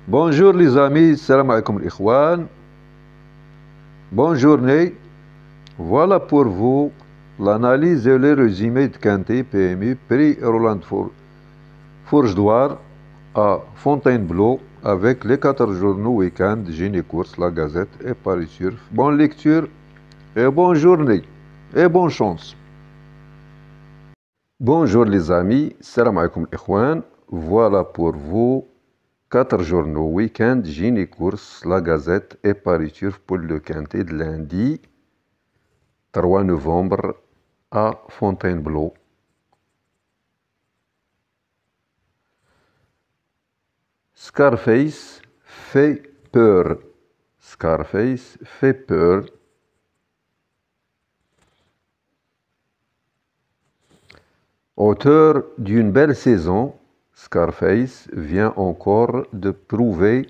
Bonjour les amis, salam alaikum l'ikhwan. Bonne journée. Voilà pour vous l'analyse et le résumé de Quintet PMU prix Roland Fourche-Douar à Fontainebleau avec les 4 journaux week-end, Génie Course, La Gazette et Paris Surf. Bonne lecture et bonne journée et bonne chance. Bonjour les amis, salam alaikum l'ikhwan. Voilà pour vous 4 journaux week-end, Génie Course, La Gazette et Paris Turf pour le Quintet de lundi 3 novembre à Fontainebleau. Scarface fait peur. Scarface fait peur. Auteur d'une belle saison, Scarface vient encore de prouver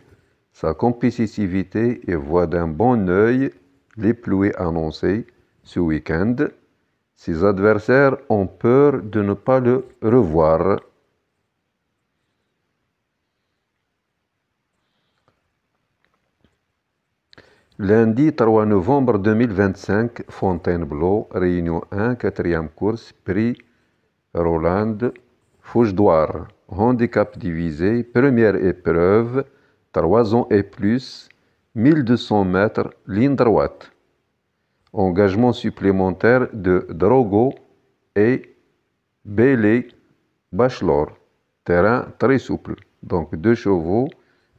sa compétitivité et voit d'un bon œil les pluies annoncées ce week-end. Ses adversaires ont peur de ne pas le revoir. Lundi 3 novembre 2025, Fontainebleau, Réunion 1, 4e course, prix Roland Fourche-Douar. Handicap divisé, première épreuve, 3 ans et plus, 1200 mètres, ligne droite. Engagement supplémentaire de Drogo et Bailey Bachelor. Terrain très souple. Donc 2 chevaux,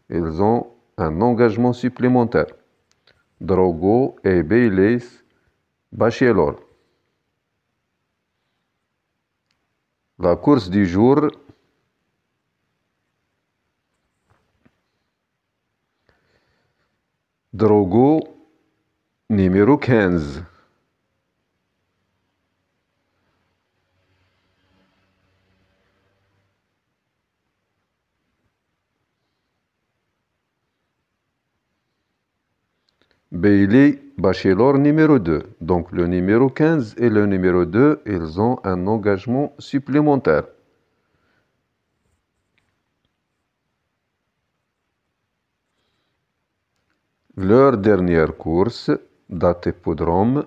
ils ont un engagement supplémentaire. Drogo et Bailey Bachelor. La course du jour, Drogo, numéro 15. Bailey Bachelor, numéro 2. Donc le numéro 15 et le numéro 2, ils ont un engagement supplémentaire. Leur dernière course, date hippodrome,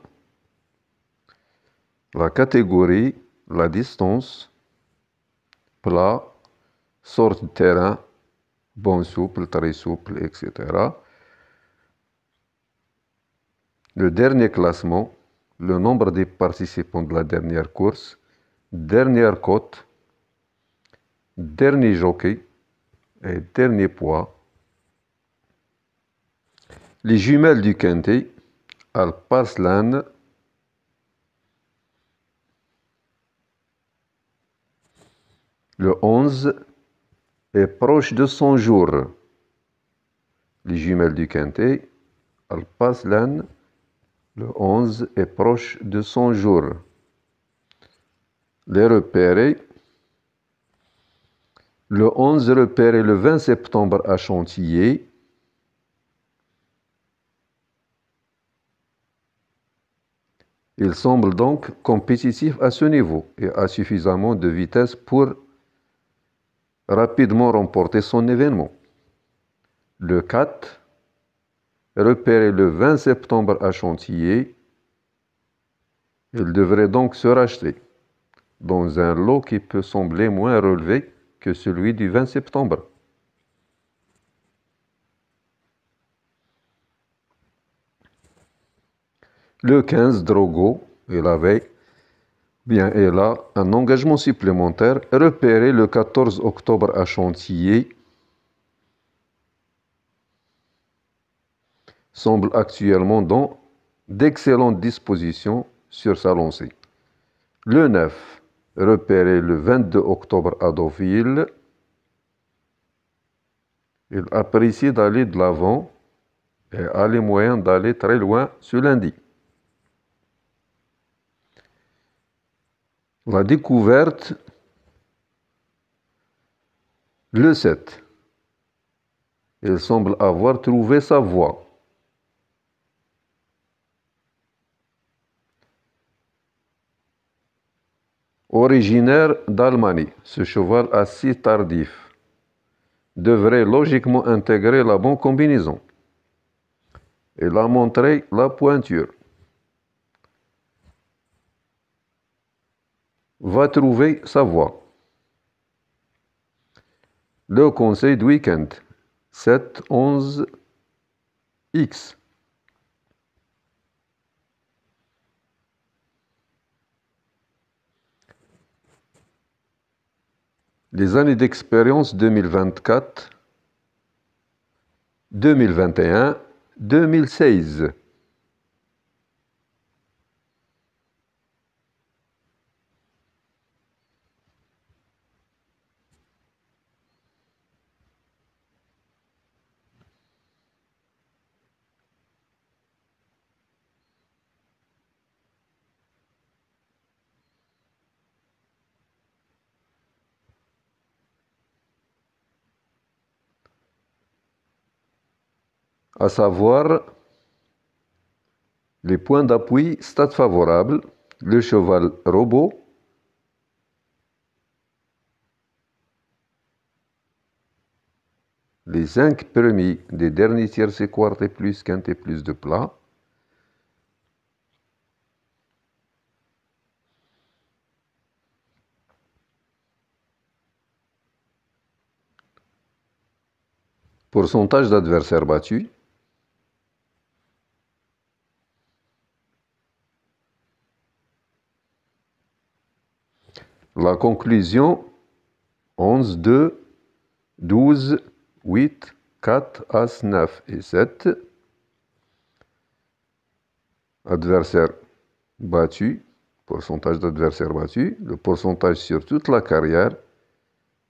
la catégorie, la distance, plat, sorte de terrain, bon souple, très souple, etc. Le dernier classement, le nombre des participants de la dernière course, dernière cote, dernier jockey et dernier poids. Les jumelles du Quintet, Alp-Arslan, le 11 est proche de son jour. Les jumelles du Quintet, Alp-Arslan, le 11 est proche de son jour. Les repérés, le 11 repéré le 20 septembre à Chantilly. Il semble donc compétitif à ce niveau et a suffisamment de vitesse pour rapidement remporter son événement. Le 4, repéré le 20 septembre à Chantilly, il devrait donc se racheter dans un lot qui peut sembler moins relevé que celui du 20 septembre. Le 15, Drogo, il avait bien et là un engagement supplémentaire repéré le 14 octobre à Chantilly. Semble actuellement dans d'excellentes dispositions sur sa lancée. Le 9, repéré le 22 octobre à Deauville. Il apprécie d'aller de l'avant et a les moyens d'aller très loin ce lundi. La découverte, le 7. Il semble avoir trouvé sa voie. Originaire d'Allemagne, ce cheval assez tardif. devrait logiquement intégrer la bonne combinaison. Il a montré la pointure. Va trouver sa voie. Le conseil du week-end. 7, 11, X. Les années d'expérience 2024, 2021, 2016. À savoir les points d'appui, stade favorable, le cheval robot, les 5 premiers des derniers tiercés quartés plus quintés plus de plat, pourcentage d'adversaires battus, la conclusion 11, 2, 12, 8, 4, As, 9 et 7. Adversaires battus, pourcentage d'adversaires battus, le pourcentage sur toute la carrière,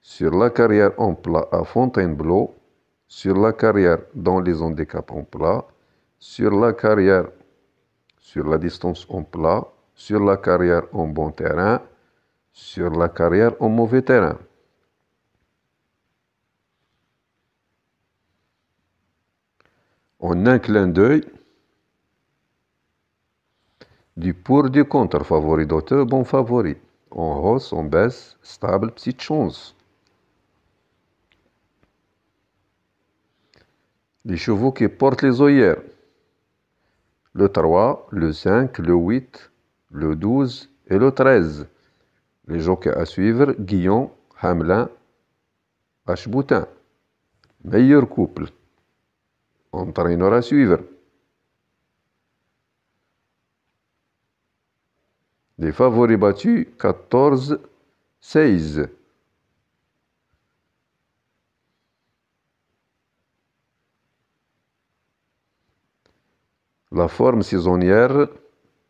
sur la carrière en plat à Fontainebleau, sur la carrière dans les handicaps en plat, sur la carrière sur la distance en plat, sur la carrière en bon terrain, sur la carrière en mauvais terrain. En un clin d'œil, du pour, du contre, favori d'auteur, bon favori. En hausse, en baisse, stable, petite chance. Les chevaux qui portent les œillères. Le 3, le 5, le 8, le 12 et le 13. Les jockeys à suivre, Guillon, Hamelin, H-Boutin. Meilleur couple. Entraîneur à suivre. Les favoris battus, 14, 16. La forme saisonnière,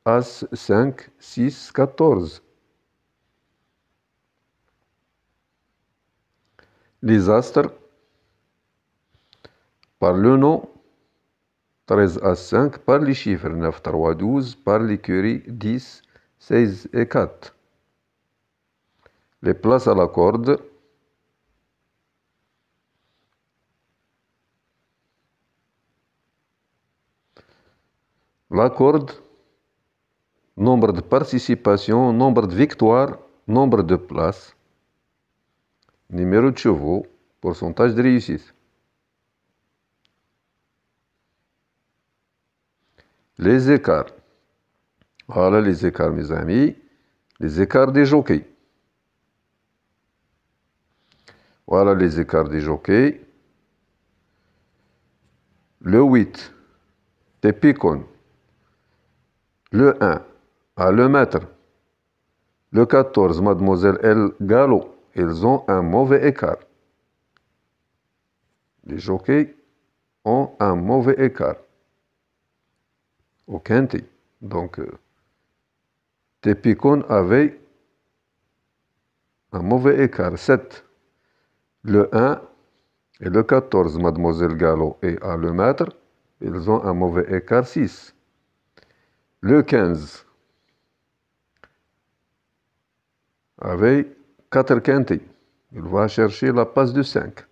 As, 5, 6, 14. Les astres, par le nom, 13 As 5, par les chiffres 9, 3, 12, par l'écurie 10, 16 et 4. Les places à la corde, la corde, nombre de participations, nombre de victoires, nombre de places, numéro de chevaux, pourcentage de réussite. Les écarts. Voilà les écarts, mes amis. Les écarts des jockeys. Voilà les écarts des jockeys. Le 8, Tepicon. Le 1, à le maître. Le 14, Mademoiselle El Gallo. Ils ont un mauvais écart. Les jockeys ont un mauvais écart. Au quintet. Donc, Tepicon avait un mauvais écart. 7. Le 1 et le 14, Mademoiselle Gallo et à le maître, ils ont un mauvais écart. 6. Le 15 avait 4 quintés. Il va chercher la passe de 5.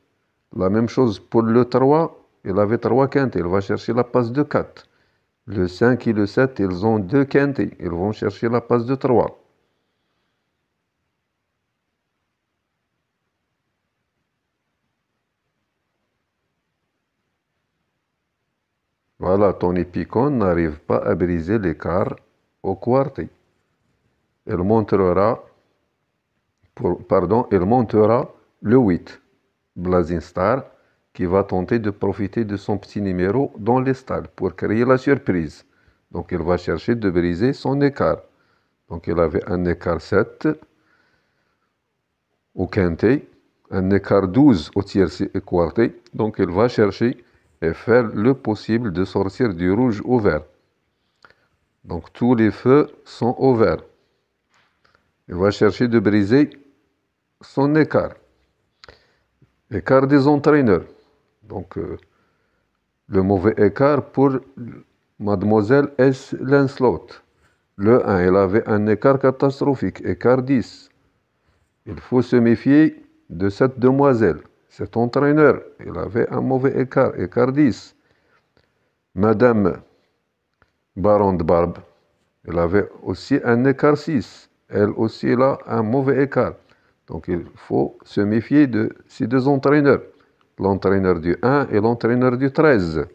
La même chose pour le 3, il avait 3 quintés. Il va chercher la passe de 4. Le 5 et le 7, ils ont 2 quintés. Ils vont chercher la passe de 3. Voilà, ton épicône n'arrive pas à briser l'écart au quarté. Elle montera le 8, Blazing Star, qui va tenter de profiter de son petit numéro dans les stades pour créer la surprise. Donc, il va chercher de briser son écart. Donc, il avait un écart 7 au quintet, un écart 12 au tiercé et quarté. Donc, il va chercher et faire le possible de sortir du rouge au vert. Donc, tous les feux sont au vert. Il va chercher de briser son écart. Écart des entraîneurs. Donc, le mauvais écart pour Mademoiselle S. Lancelot. Le 1, il avait un écart catastrophique, écart 10. Il faut se méfier de cette demoiselle. Cet entraîneur, il avait un mauvais écart, écart 10. Madame Baron de Barbe, elle avait aussi un écart 6. Elle aussi, elle a un mauvais écart. Donc, il faut se méfier de ces deux entraîneurs. L'entraîneur du 1 et l'entraîneur du 13.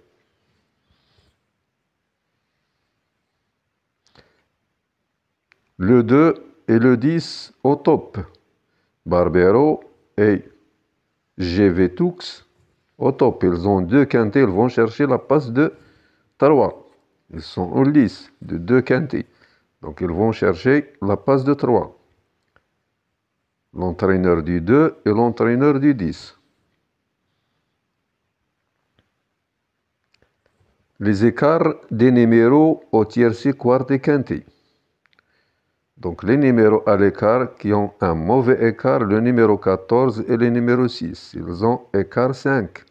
Le 2 et le 10 au top. Barbero et GV Tux au top. Ils ont deux quintés. Ils vont chercher la passe de 3. Ils sont en lice de deux quintés. Donc, ils vont chercher la passe de 3. L'entraîneur du 2 et l'entraîneur du 10. Les écarts des numéros au tiercé, quart et quinté. Donc, les numéros à l'écart qui ont un mauvais écart, le numéro 14 et le numéro 6, ils ont écart 5.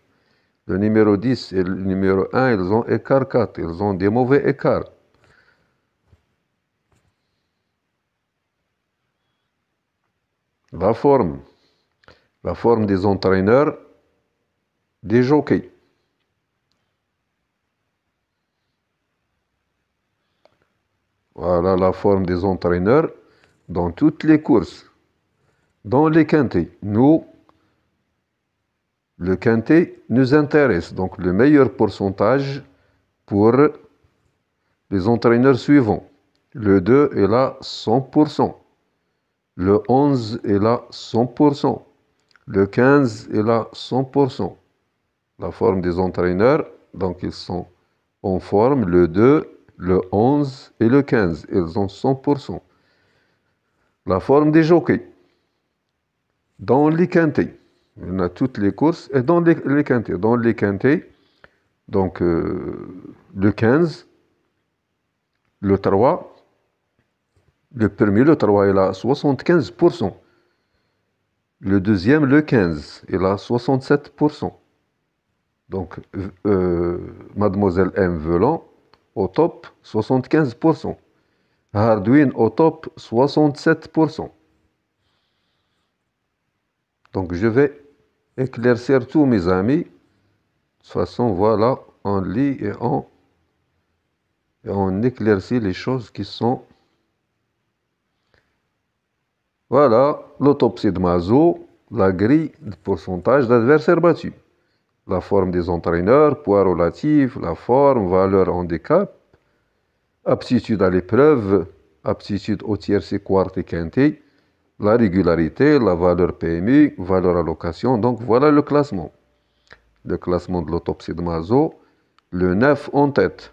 Le numéro 10 et le numéro 1, ils ont écart 4. Ils ont des mauvais écarts. La forme des entraîneurs, des jockeys. Voilà la forme des entraîneurs dans toutes les courses. Dans les quintés, le quintet nous intéresse. Donc, le meilleur pourcentage pour les entraîneurs suivants. Le 2 est là 100%. Le 11 est là 100%. Le 15 est là 100%. La forme des entraîneurs, donc ils sont en forme, le 2, le 11 et le 15. Ils ont 100%. La forme des jockeys. Dans les quintés. On a toutes les courses et dans les quintés. Dans les quintés, donc le 15, le 3, le premier, le 3, il a 75%. Le deuxième, le 15, il a 67%. Donc, Mademoiselle M. Velan, au top, 75%. Hardwin, au top, 67%. Donc, je vais éclaircir tous mes amis. De toute façon, voilà, on lit et on éclaircit les choses qui sont... Voilà, l'autopsie de Mazot, la grille de pourcentage d'adversaires battus. La forme des entraîneurs, poids relatif, la forme, valeur handicap, aptitude à l'épreuve, aptitude au tiercé, quart et quinté, la régularité, la valeur PMI, valeur allocation. Donc voilà le classement. Le classement de l'autopsie de Mazot, le 9 en tête,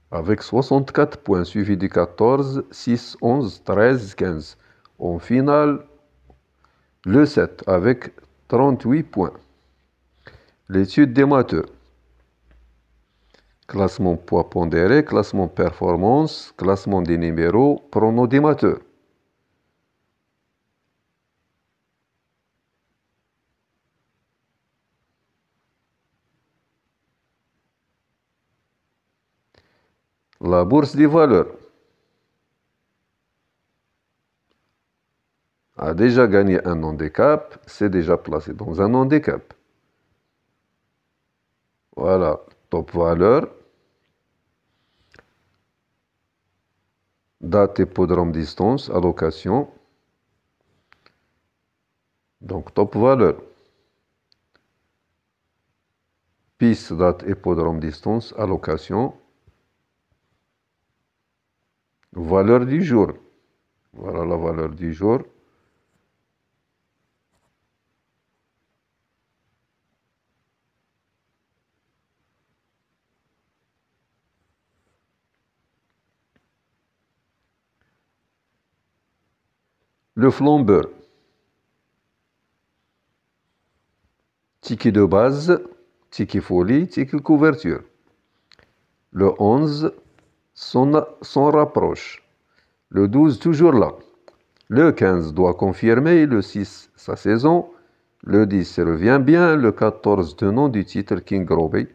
avec 64 points, suivi du 14, 6, 11, 13, 15. En finale, le 7 avec 38 points. L'étude des mateurs. Classement poids pondéré, classement performance, classement des numéros, pronos des mateurs. La bourse des valeurs a déjà gagné un handicap, c'est déjà placé dans un handicap. Voilà, top valeur. Date, hippodrome, distance, allocation. Donc, top valeur. Piste, date, hippodrome, distance, allocation. Valeur du jour. Voilà la valeur du jour. Le flambeur. Ticket de base, ticket folie, ticket couverture. Le 11 s'en rapproche. Le 12 toujours là. Le 15 doit confirmer. Le 6 sa saison. Le 10 revient bien. Le 14 tenant du titre King Robbie.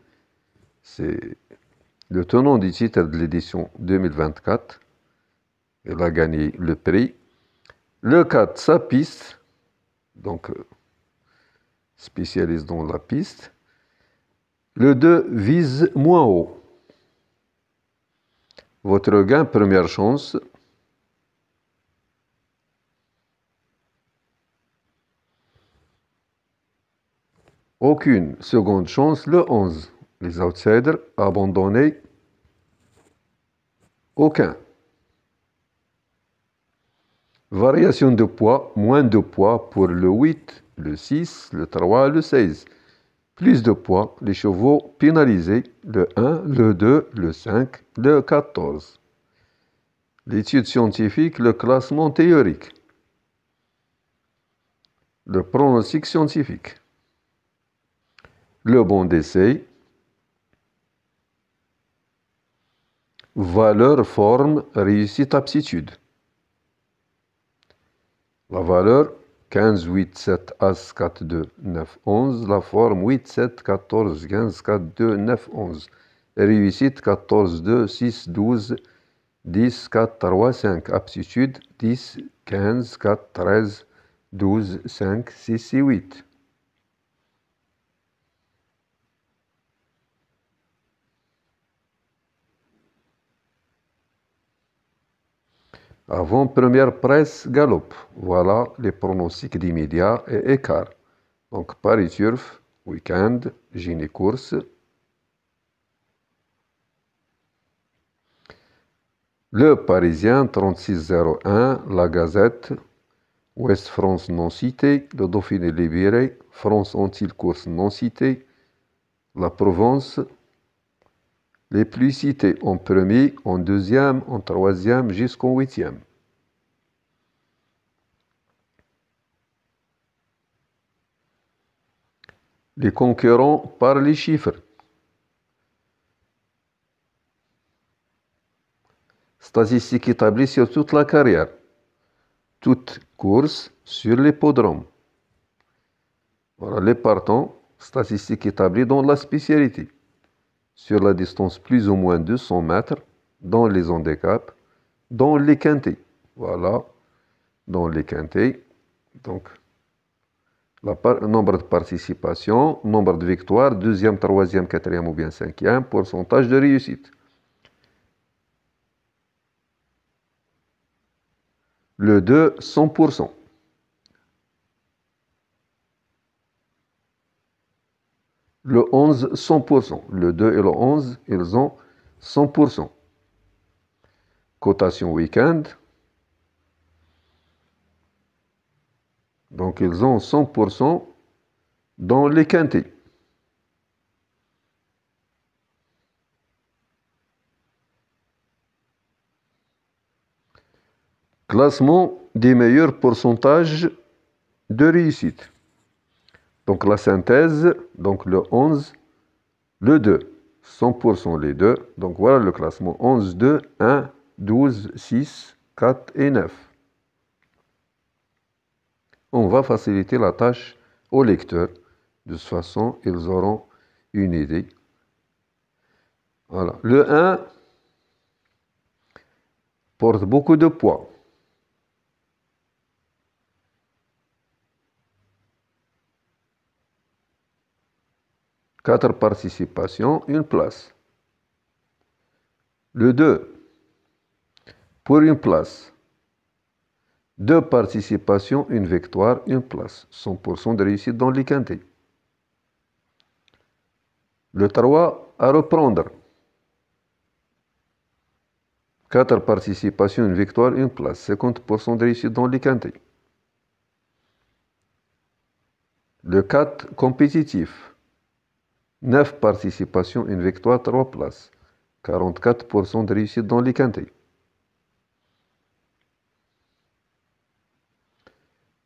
C'est le tenant du titre de l'édition 2024. Il a gagné le prix. Le 4 sa piste. Donc spécialiste dans la piste. Le 2 vise moins haut. Votre gain, première chance. Aucune seconde chance, le 11. Les outsiders, abandonnés. Aucun. Variation de poids, moins de poids pour le 8, le 6, le 3, le 16. Plus de poids, les chevaux pénalisés, le 1, le 2, le 5, le 14. L'étude scientifique, le classement théorique. Le pronostic scientifique. Le bon d'essai. Valeur, forme, réussite, aptitude. La valeur 15, 8, 7, As, 4, 2, 9, 11. La forme 8, 7, 14, 15, 4, 2, 9, 11. Réussite 14, 2, 6, 12, 10, 4, 3, 5. Aptitude 10, 15, 4, 13, 12, 5, 6 et 8. Avant première presse, galop. Voilà les pronostics d'immédiat et écart. Donc Paris Turf, week-end, Génie Course. Le Parisien 3601, La Gazette, Ouest France non cité, le Dauphiné libéré, France Antilles Course non cité, la Provence, les plus cités en premier, en deuxième, en troisième jusqu'en huitième. Les concurrents par les chiffres. Statistiques établies sur toute la carrière. Toute course sur l'hippodrome. Voilà les partants, statistiques établies dans la spécialité. Sur la distance plus ou moins 200 mètres, dans les handicaps, dans les quintés. Voilà, dans les quintés. Donc, nombre de participations, nombre de victoires, deuxième, troisième, quatrième ou bien cinquième, pourcentage de réussite. Le 2, 100%. Le 11, 100%. Le 2 et le 11, ils ont 100%. Cotation week-end. Donc, ils ont 100% dans les quintés. Classement des meilleurs pourcentages de réussite. Donc, la synthèse, donc le 11, le 2, 100% les deux. Donc, voilà le classement 11, 2, 1, 12, 6, 4 et 9. On va faciliter la tâche aux lecteurs. De toute façon, ils auront une idée. Voilà. Le 1 porte beaucoup de poids. Quatre participations, une place. Le 2, pour une place. 2 participations, une victoire, une place. 100% de réussite dans les quintés. Le 3 à reprendre. 4 participations, une victoire, une place. 50% de réussite dans les quintés. Le 4 compétitif. 9 participations, une victoire, 3 places. 44% de réussite dans les quintés.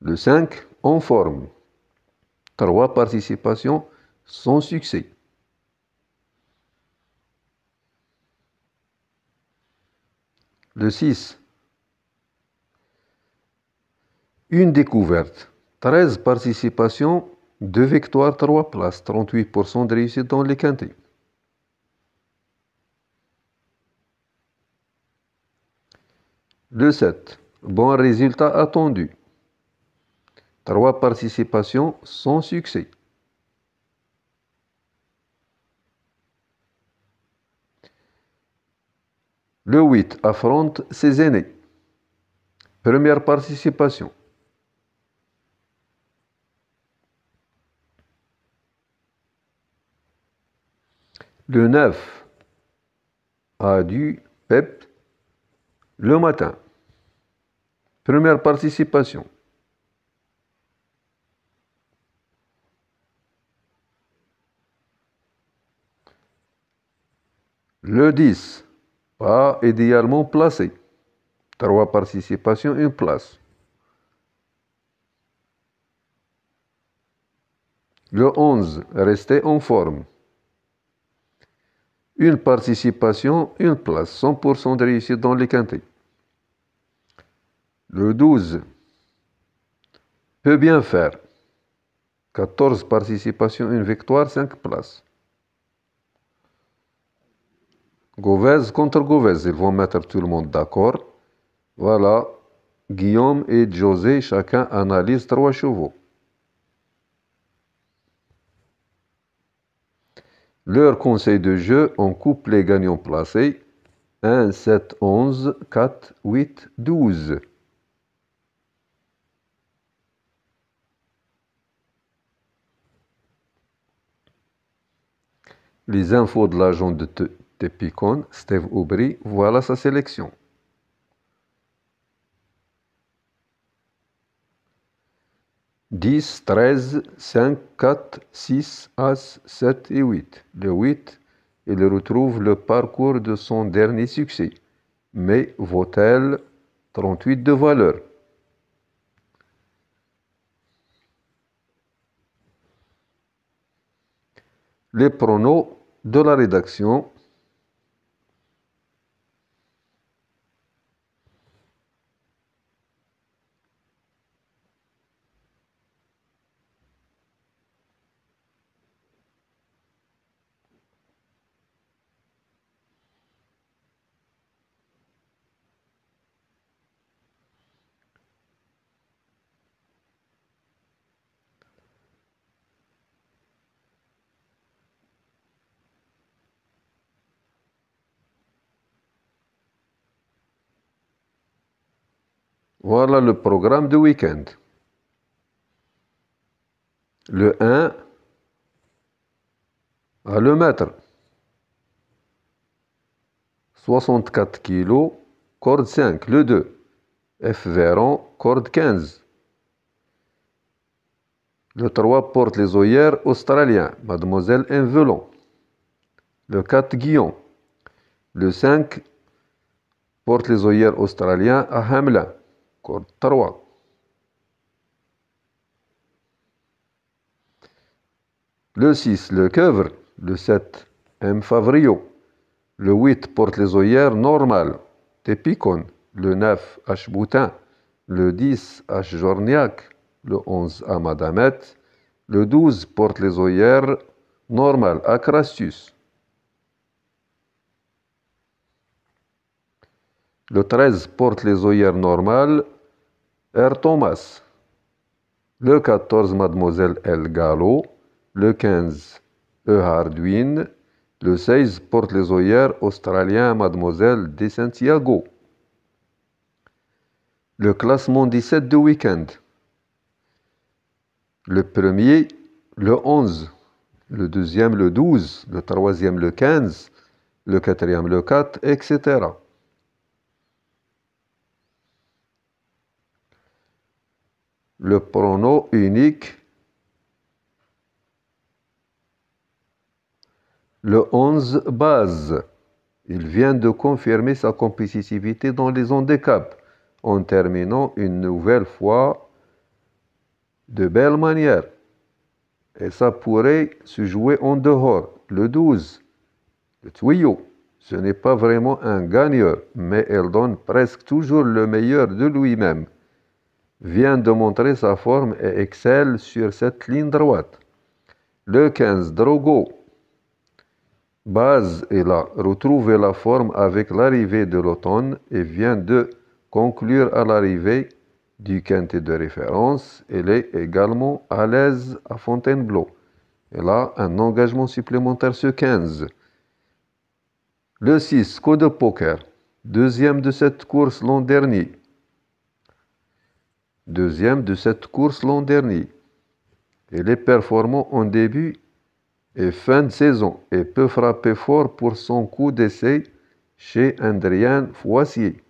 Le 5 en forme. 3 participations sans succès. Le 6, une découverte. 13 participations, 2 victoires, 3 places. 38% de réussite dans les quintés. Le 7, bon résultat attendu. 3 participations sans succès. Le 8 affronte ses aînés. Première participation. Le 9 a du PEP le matin. Première participation. Le 10 pas idéalement placé. 3 participations, une place. Le 11 resté en forme. Une participation, une place. 100% de réussite dans les quintés. Le 12 peut bien faire. 14 participations, une victoire, 5 places. Gauvez contre Gauvez, ils vont mettre tout le monde d'accord. Voilà, Guillaume et José, chacun analyse 3 chevaux. Leur conseil de jeu, on coupe les gagnants placés. 1, 7, 11, 4, 8, 12. Les infos de l'agent de Tepicon, Steve Aubry, voilà sa sélection. Dix, 13, 5, 4, 6, As, 7 et 8. Le 8, il retrouve le parcours de son dernier succès, mais vaut-elle 38 de valeur? Les pronos de la rédaction. Voilà le programme de week-end. Le 1 à le mètre. 64 kg, corde 5. Le 2, F Véron, corde 15. Le 3 porte les œillères australiens, Mademoiselle Envelon. Le 4, Guillaume. Le 5 porte les œillères australiens à Hamelin, corde 3. Le 6, le Quevre. Le 7, M Favrio. Le 8 porte les œillères normales, Tepicon. Le 9, H Boutin. Le 10, H Jorniac. Le 11, à Madamette. Le 12 porte les œillères normales, à Crassus. Le 13 porte les œillères normales, R Thomas. Le 14, Mademoiselle El Gallo. Le 15, E Hardwin. Le 16 porte les œillères australiens, Mademoiselle de Santiago. Le classement 17 de week-end. Le premier, le 11, le deuxième le 12, le troisième le 15, le quatrième le 4, etc. Le pronom unique, le 11 base. Il vient de confirmer sa compétitivité dans les handicaps en terminant une nouvelle fois de belle manière. Et ça pourrait se jouer en dehors. Le 12, le tuyau, ce n'est pas vraiment un gagneur, mais elle donne presque toujours le meilleur de lui-même. Vient de montrer sa forme et excelle sur cette ligne droite. Le 15, Drogo, base est là, retrouver la forme avec l'arrivée de l'automne et vient de conclure à l'arrivée du quintet de référence. Elle est également à l'aise à Fontainebleau. Elle a un engagement supplémentaire ce 15. Le 6, coup de poker, deuxième de cette course l'an dernier. Deuxième de cette course l'an dernier. Elle est performant en début et fin de saison et peut frapper fort pour son coup d'essai chez Adrien Foissier.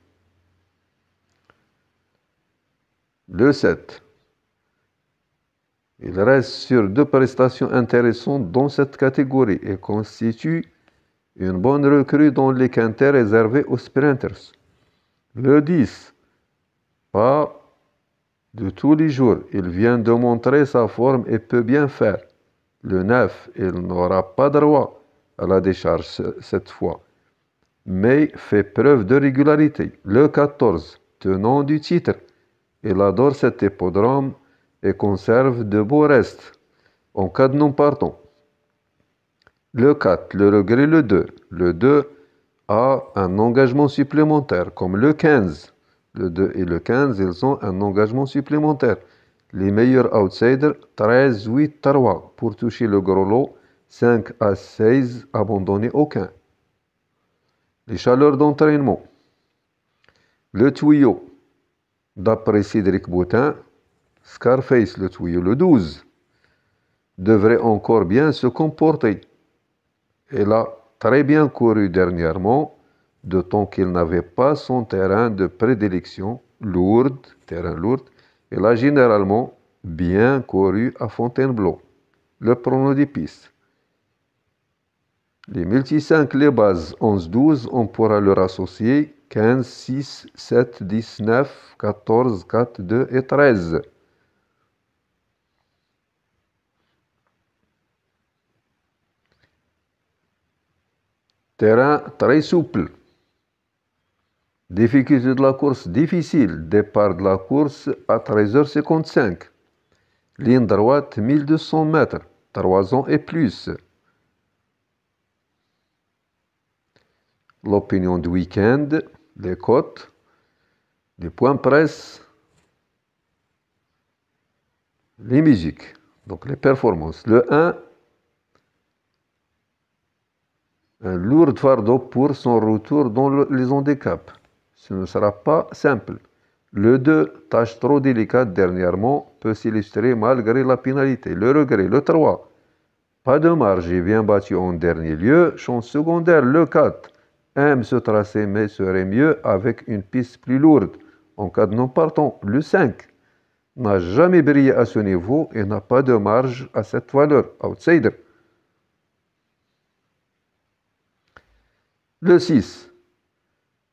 Le 7. Il reste sur deux prestations intéressantes dans cette catégorie et constitue une bonne recrue dans les quintets réservés aux sprinters. Le 10. Pas de tous les jours. Il vient de montrer sa forme et peut bien faire. Le 9, il n'aura pas droit à la décharge cette fois, mais fait preuve de régularité. Le 14, tenant du titre, il adore cet hippodrome et conserve de beaux restes en cas de non partant. Le 4, le regret le 2. Le 2 a un engagement supplémentaire, comme le 15. Le 2 et le 15, ils ont un engagement supplémentaire. Les meilleurs outsiders, 13, 8, 3. Pour toucher le gros lot, 5 à 16, abandonner aucun. Les chaleurs d'entraînement. Le tuyau, d'après Cédric Boutin, Scarface, le tuyau, le 12, devrait encore bien se comporter. Il a très bien couru dernièrement, d'autant qu'il n'avait pas son terrain de prédilection, terrain lourd. Il a généralement bien couru à Fontainebleau. Le pronom des pistes. Les multi-5, les bases 11-12, on pourra leur associer 15, 6, 7, 19, 14, 4, 2 et 13. Terrain très souple. Difficulté de la course difficile. Départ de la course à 13h55. Ligne droite 1200 mètres. 3 ans et plus. L'opinion du week-end. Les cotes. Les points presse. Les musiques. Donc les performances. Le 1. Un lourd fardeau pour son retour dans les handicaps. Ce ne sera pas simple. Le 2, tâche trop délicate dernièrement, peut s'illustrer malgré la pénalité. Le regret, le 3, pas de marge et bien battu en dernier lieu. Chance secondaire, le 4, aime se tracer mais serait mieux avec une piste plus lourde. En cas de non partant, le 5, n'a jamais brillé à ce niveau et n'a pas de marge à cette valeur. Outsider. Le 6,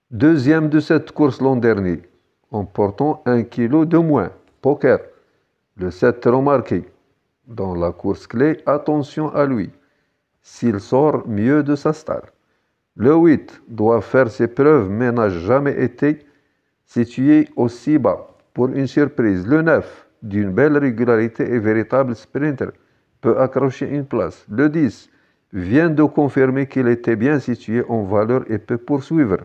deuxième de cette course l'an dernier, en portant 1 kg de moins. Poker. Le 7 remarqué. Dans la course clé, attention à lui. S'il sort mieux de sa star. Le 8 doit faire ses preuves mais n'a jamais été situé aussi bas. Pour une surprise, le 9, d'une belle régularité et véritable sprinter, peut accrocher une place. Le 10 vient de confirmer qu'il était bien situé en valeur et peut poursuivre.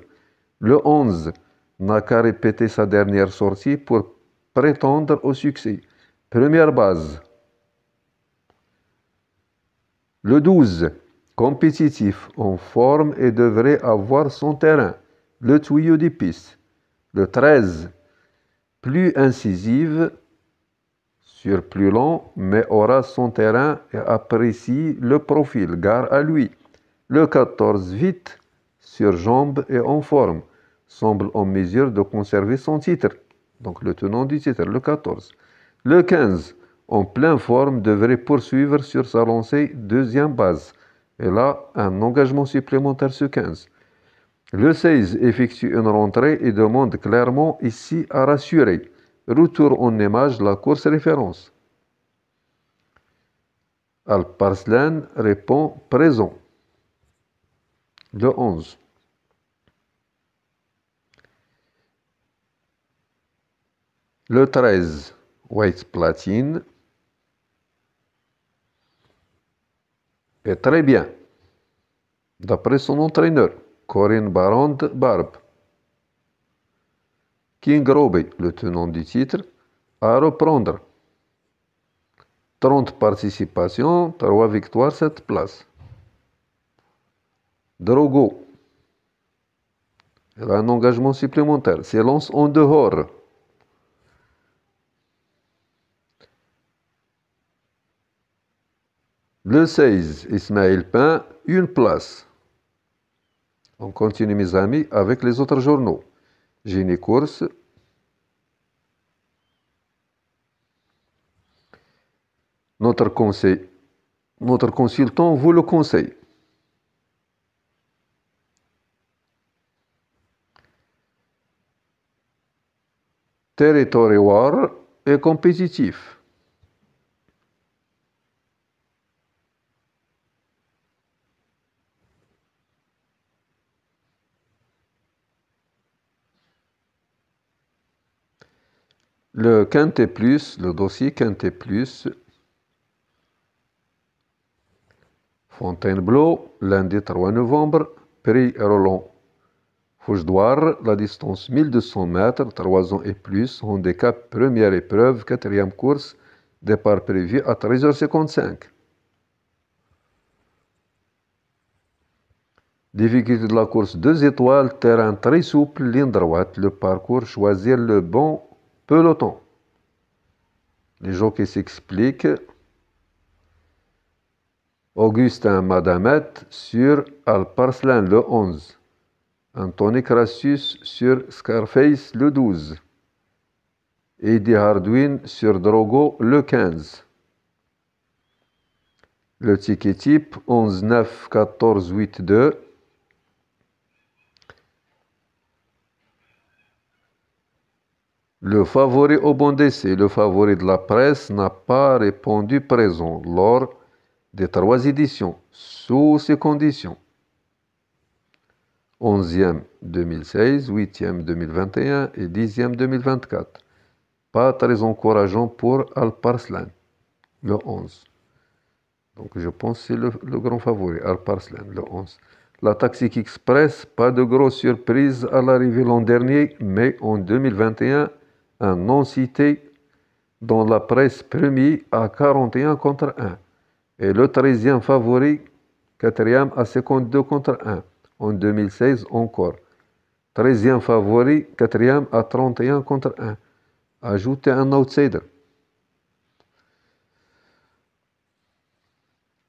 Le 11 n'a qu'à répéter sa dernière sortie pour prétendre au succès. Première base. Le 12, compétitif, en forme et devrait avoir son terrain. Le tuyau des pistes. Le 13, plus incisive sur plus long, mais aura son terrain et apprécie le profil, gare à lui. Le 14, vite, sur jambes et en forme, semble en mesure de conserver son titre. Donc le tenant du titre, le 14. Le 15, en pleine forme, devrait poursuivre sur sa lancée deuxième base. Et là, un engagement supplémentaire ce 15. Le 16 effectue une rentrée et demande clairement ici à rassurer. Retour en image, la course référence. Alparslan répond présent. Le 11. Le 13, White Platine. Et très bien. D'après son entraîneur, Corinne Barande-Barbe. King Robbie, le tenant du titre, à reprendre. 30 participations, 3 victoires, 7 places. Drogo. Elle a un engagement supplémentaire. S'élance en dehors. Le 16, Ismaël Pain, une place. On continue, mes amis, avec les autres journaux. Génie Course. Notre consultant vous le conseille. Territory War est compétitif. Le Quintet Plus, le dossier Quintet Plus. Fontainebleau, lundi 3 novembre, prix Roland. Fouche-Douar, la distance 1200 mètres, 3 ans et plus, handicap première épreuve, quatrième course, départ prévu à 13h55. Difficulté de la course 2 étoiles, terrain très souple, ligne droite, le parcours, choisir le bon peloton. Les jockeys s'expliquent. Augustin Madamette sur Alparslan le 11. Anthony Crassus sur Scarface le 12. Eddie Hardwin sur Drogo le 15. Le ticket type 11, 9, 14, 8, 2. Le favori au bon d'essai, le favori de la presse, n'a pas répondu présent lors des 3 éditions, sous ces conditions. 11e 2016, 8e 2021 et 10e 2024. Pas très encourageant pour Alparslan, le 11. Donc je pense que c'est le grand favori, Alparslan, le 11. La Taxic Express, pas de grosse surprise à l'arrivée l'an dernier, mais en 2021, un non-cité dans la presse premier à 41 contre 1. Et le 13e favori, 4e à 52 contre 1. En 2016 encore. 13e favori, 4e à 31 contre 1. Ajoutez un outsider.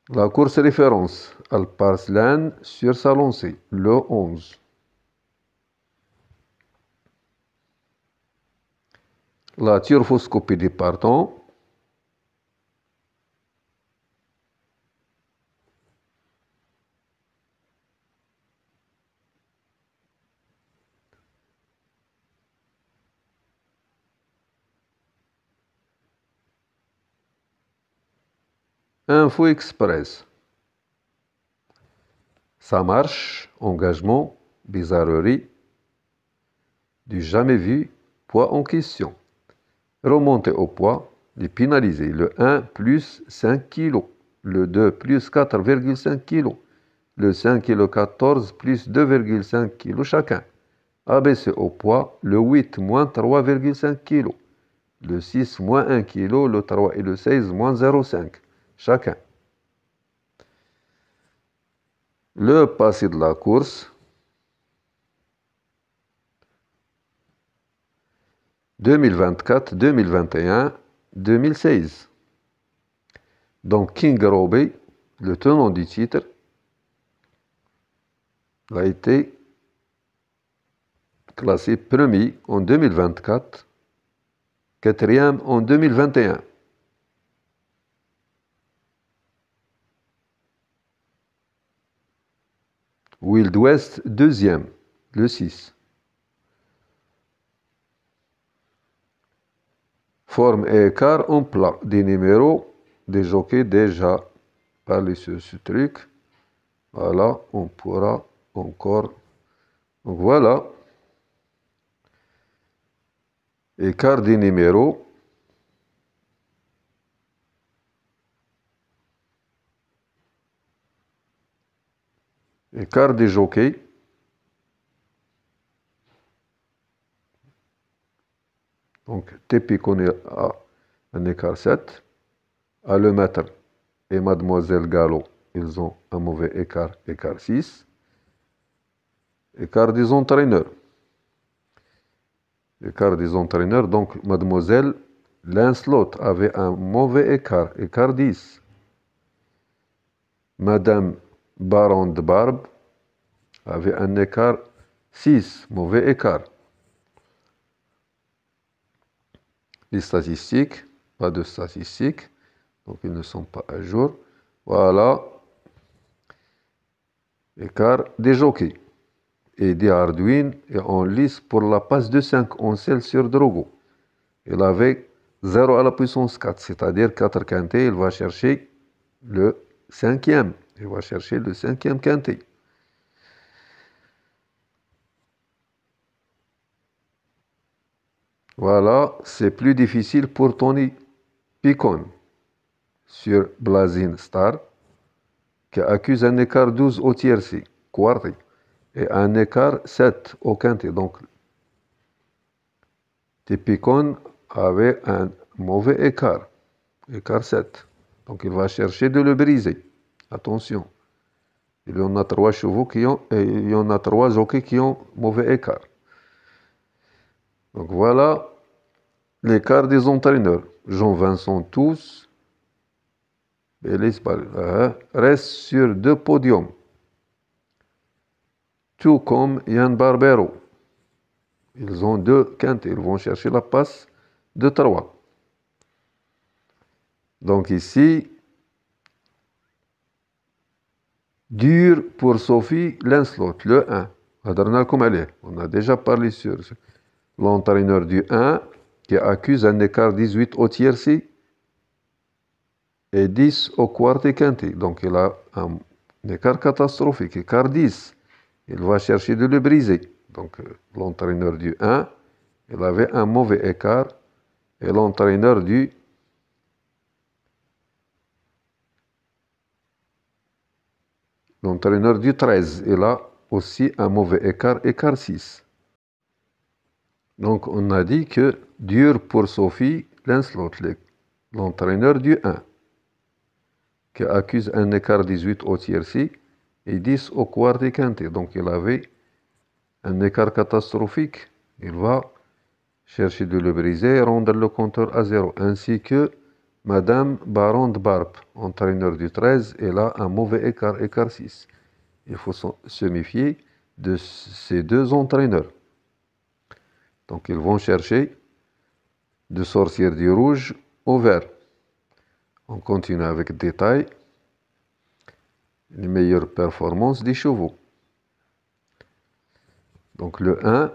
La course référence, Alparslan sur sa lancée, le 11. La turfoscopie des partants. Info Express. Ça marche, engagement, bizarrerie, du jamais vu, poids en question. Remonter au poids, les pénaliser. Le 1 plus 5 kg, le 2 plus 4,5 kg, le 5 et le 14 plus 2,5 kg chacun. Abaisser au poids, le 8 moins 3,5 kg, le 6 moins 1 kg, le 3 et le 16 moins 0,5 chacun. Le passé de la course. 2024, 2021, 2016. Donc King Robbie, le tenant du titre, a été classé premier en 2024, quatrième en 2021. Wild West, deuxième, le 6. Forme et écart en plat, des numéros, des jockeys déjà parlé sur ce truc. Voilà, on pourra encore. Donc voilà. Écart des numéros. Écart des jockeys. Donc, Tépicon a un écart 7. À le maître et Mademoiselle Gallo, ils ont un mauvais écart, écart 6. Écart des entraîneurs. Écart des entraîneurs, donc Mademoiselle Lancelot avait un mauvais écart, écart 10. Madame Baron de Barbe avait un écart 6, mauvais écart. Les statistiques, pas de statistiques, donc ils ne sont pas à jour. Voilà. Écart des jockeys. Et des Arduin est en lice pour la passe de 5 en selle sur Drogo. Il avait 0 à la puissance 4, c'est-à-dire 4 quintés, il va chercher le cinquième. Il va chercher le cinquième quinté. Voilà, c'est plus difficile pour Tony Picon sur Blazin Star, qui accuse un écart 12 au tiercé, quarté, et un écart 7 au quinté. Donc, Picon avait un mauvais écart, écart 7. Donc, il va chercher de le briser. Attention. Il y en a 3 chevaux qui ont, et il y en a 3 jockeys qui ont mauvais écart. Donc voilà l'écart des entraîneurs. Jean-Vincent Tous, reste sur 2 podiums. Tout comme Yann Barbero. Ils ont 2 quintés. Ils vont chercher la passe de 3. Donc ici, dur pour Sophie Lancelot, le 1. On a déjà parlé sur l'entraîneur du 1 qui accuse un écart 18 au tiercé et 10 au quarté quinté. Donc il a un écart catastrophique, écart 10. Il va chercher de le briser. Donc l'entraîneur du 1, il avait un mauvais écart. Et l'entraîneur du L'entraîneur du 13, il a aussi un mauvais écart, écart 6. Donc on a dit que dur pour Sophie Lancelot, l'entraîneur du 1, qui accuse un écart 18 au tiercé et 10 au quarté quinté. Donc il avait un écart catastrophique. Il va chercher de le briser et rendre le compteur à 0. Ainsi que Madame Baron de Barbe, entraîneur du 13, elle a un mauvais écart, écart 6. Il faut se méfier de ces 2 entraîneurs. Donc ils vont chercher de sortir du rouge au vert. On continue avec détail. Les meilleures performances des chevaux. Donc le 1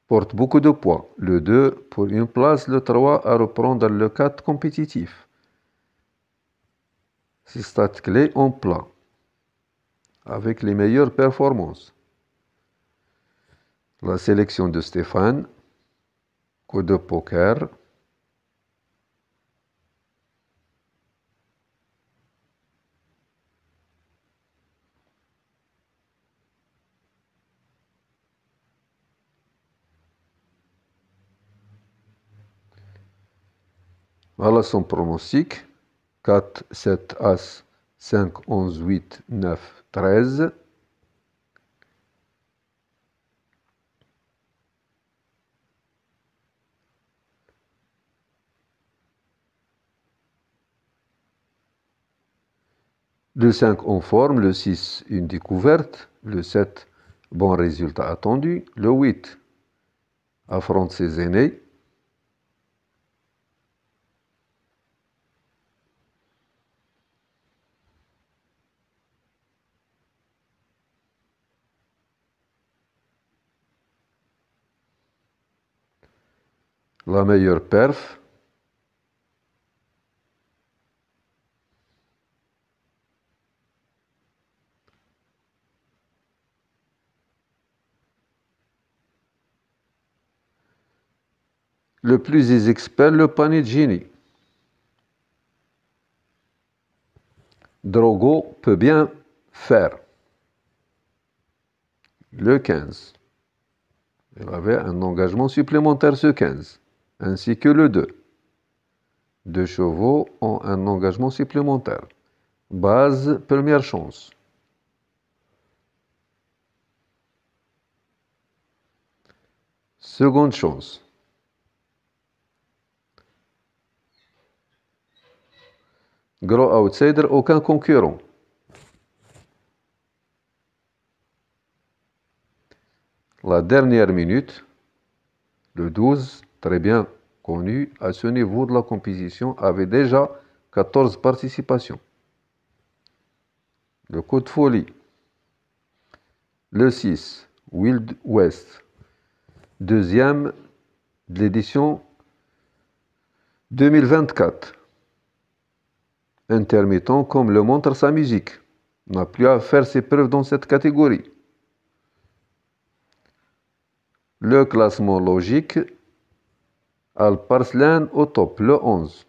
porte beaucoup de poids. Le 2 pour une place, le 3 à reprendre le 4 compétitif. 6 stats clés en plat. Avec les meilleures performances. La sélection de Stéphane. Coup de poker. Voilà son pronostic. 4, 7, As, 5, 11, 8, 9, 13. Le 5, on forme. Le 6, une découverte. Le 7, bon résultat attendu. Le 8, affronte ses aînés. La meilleure perf. Le plus expert, le panier de génie. Drogo peut bien faire. Le 15. Il avait un engagement supplémentaire ce 15, ainsi que le 2. 2 chevaux ont un engagement supplémentaire. Base, première chance. Seconde chance. Gros outsider, aucun concurrent. La dernière minute, le 12, très bien connu, à ce niveau de la compétition, avait déjà 14 participations. Le coup de folie. Le 6, Wild West, deuxième de l'édition 2024. Intermittent comme le montre sa musique, n'a plus à faire ses preuves dans cette catégorie. Le classement logique, Alparslan au top, le 11.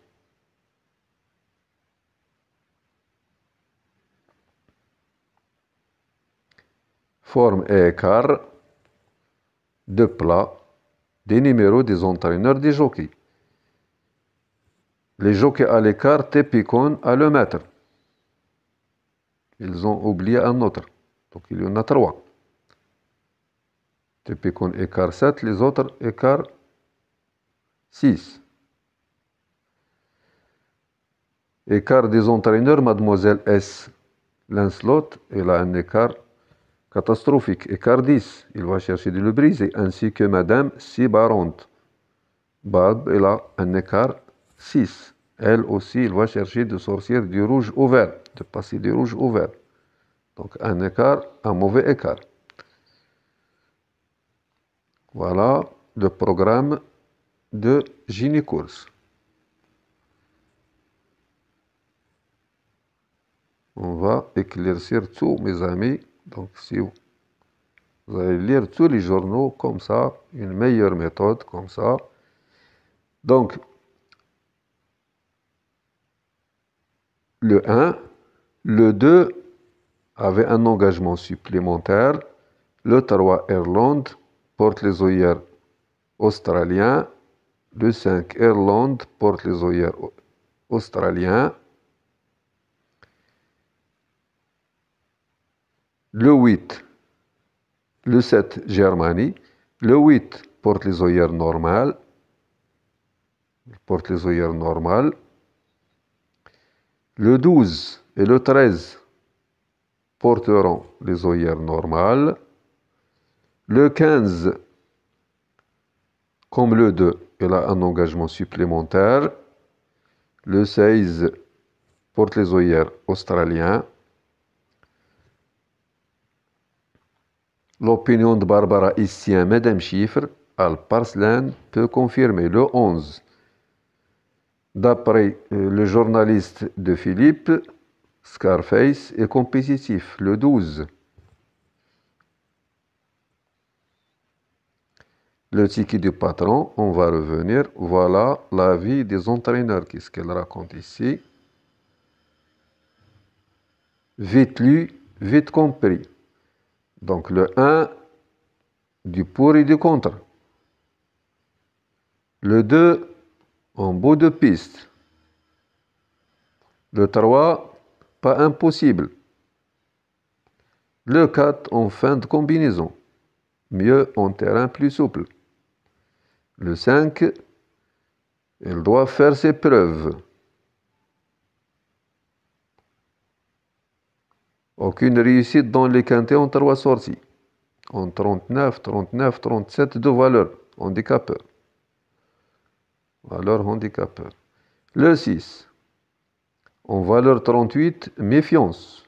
Forme et écart de plat des numéros des entraîneurs des jockeys. Les jockeys à l'écart, Tepicon à le mètre. Ils ont oublié un autre, donc il y en a 3. Tepicon écart 7, les autres écart 6. Écart des entraîneurs, Mademoiselle S. Lancelot, elle a un écart catastrophique. Écart 10, il va chercher de le briser, ainsi que Madame Sibarond. Barbe, elle a un écart 6. Elle aussi, il va chercher de sortir du rouge au vert, de passer du rouge au vert. Donc un écart, un mauvais écart. Voilà le programme de Gynécourse. On va éclaircir tout, mes amis. Donc si vous allez lire tous les journaux comme ça, une meilleure méthode comme ça. Donc, le 1, le 2 avait un engagement supplémentaire. Le 3, Irlande, porte les œillères australiens. Le 5, Irlande, porte les œillères australiens. Le 8, le 7, Germanie. Le 8 porte les œillères normales. Porte les œillères normales. Le 12 et le 13 porteront les œillères normales. Le 15, comme le 2, il a un engagement supplémentaire. Le 16 porte les œillères australiens. L'opinion de Barbara ici, Madame Chiffre, Alparslan peut confirmer. Le 11, d'après le journaliste de Philippe, Scarface est compétitif. Le 12, le ticket du patron, on va revenir. Voilà l'avis des entraîneurs. Qu'est-ce qu'elle raconte ici? Vite lu, vite compris. Donc le 1, du pour et du contre. Le 2, en bout de piste. Le 3, pas impossible. Le 4, en fin de combinaison. Mieux en terrain plus souple. Le 5, il doit faire ses preuves. Aucune réussite dans les quintés en 3 sorties. En 39, 39, 37, deux valeurs handicapeurs. Valeur handicapeur. Le 6. En valeur 38, méfiance.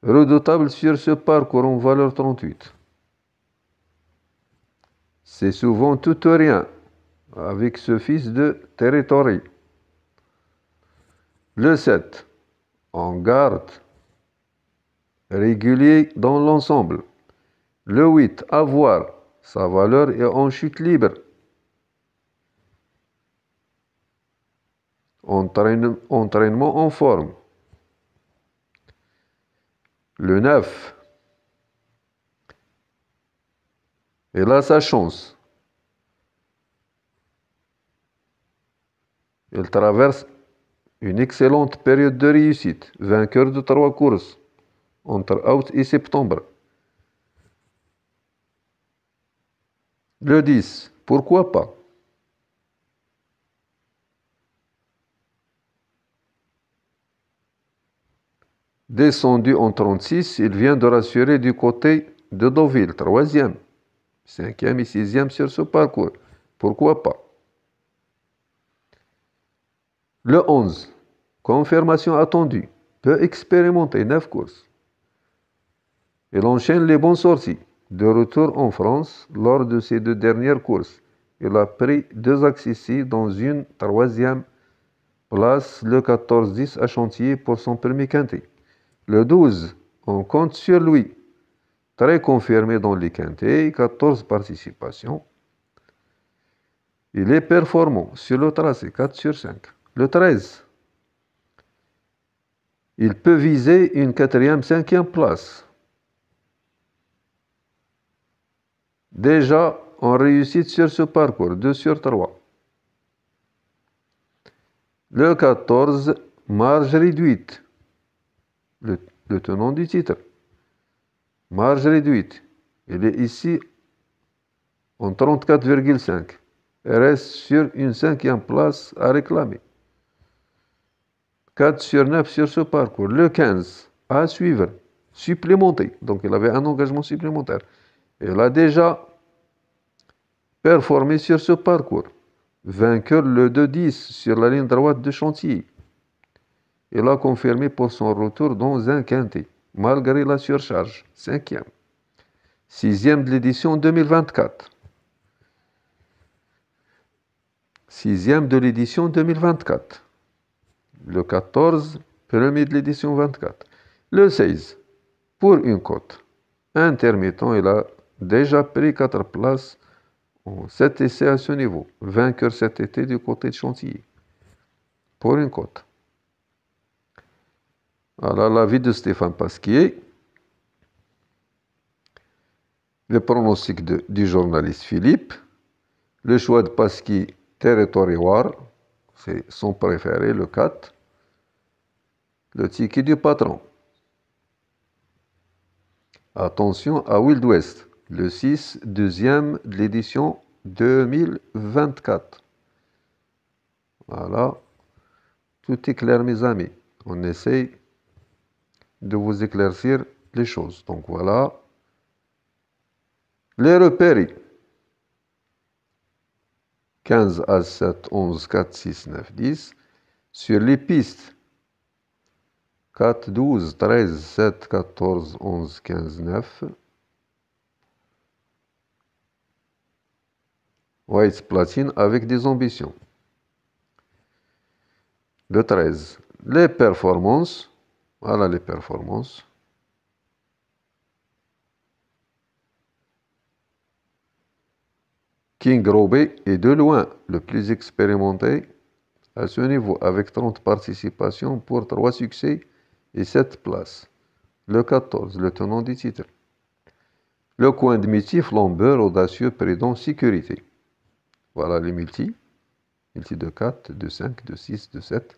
Redoutable sur ce parcours en valeur 38. C'est souvent tout ou rien avec ce fils de territoire. Le 7. En garde. Régulier dans l'ensemble. Le 8. Avoir. Sa valeur est en chute libre. Entraînement en forme. Le 9. Il a sa chance. Il traverse une excellente période de réussite. Vainqueur de 3 courses entre août et septembre. Le 10. Pourquoi pas? Descendu en 36, il vient de rassurer du côté de Deauville, 3e, 5e et 6e sur ce parcours. Pourquoi pas? Le 11. Confirmation attendue. Peu expérimenté, 9 courses. Il enchaîne les bonnes sorties. De retour en France, lors de ses 2 dernières courses, il a pris 2 accessis dans une 3e place, le 14-10 à Chantilly pour son premier quintet. Le 12, on compte sur lui. Très confirmé dans les quintets, 14 participations. Il est performant sur le tracé, 4 sur 5. Le 13, il peut viser une 4e, 5e place. Déjà en réussite sur ce parcours, 2 sur 3. Le 14, marge réduite. Le tenant du titre. Marge réduite. Il est ici en 34,5. Il reste sur une 5e place à réclamer. 4 sur 9 sur ce parcours. Le 15, à suivre. Supplémenté. Donc il avait un engagement supplémentaire. Il a déjà performé sur ce parcours. Vainqueur le 2-10 sur la ligne droite de Chantilly. Il a confirmé pour son retour dans un quintet, malgré la surcharge, 5e. 6e de l'édition 2024. 6e de l'édition 2024. Le 14, premier de l'édition 24. Le 16, pour une cote. Intermittent, il a déjà pris 4 places en 7 essais à ce niveau. Vainqueur cet été du côté de Chantilly. Pour une cote. Voilà l'avis de Stéphane Pasquier. Le pronostic du journaliste Philippe. Le choix de Pasquier territorial, c'est son préféré, le 4. Le ticket du patron. Attention à Wild West, le 6, deuxième de l'édition 2024. Voilà. Tout est clair, mes amis. On essaye de vous éclaircir les choses. Donc voilà. Les repérer. 15, As, 7, 11, 4, 6, 9, 10. Sur les pistes. 4, 12, 13, 7, 14, 11, 15, 9. White platine avec des ambitions. Le 13. Les performances. Voilà les performances. King Robey est de loin le plus expérimenté à ce niveau, avec 30 participations pour 3 succès et 7 places. Le 14, le tenant du titre. Le coin de midi, flambeur, audacieux, prudent, sécurité. Voilà les multis. Multi de 4, de 5, de 6, de 7.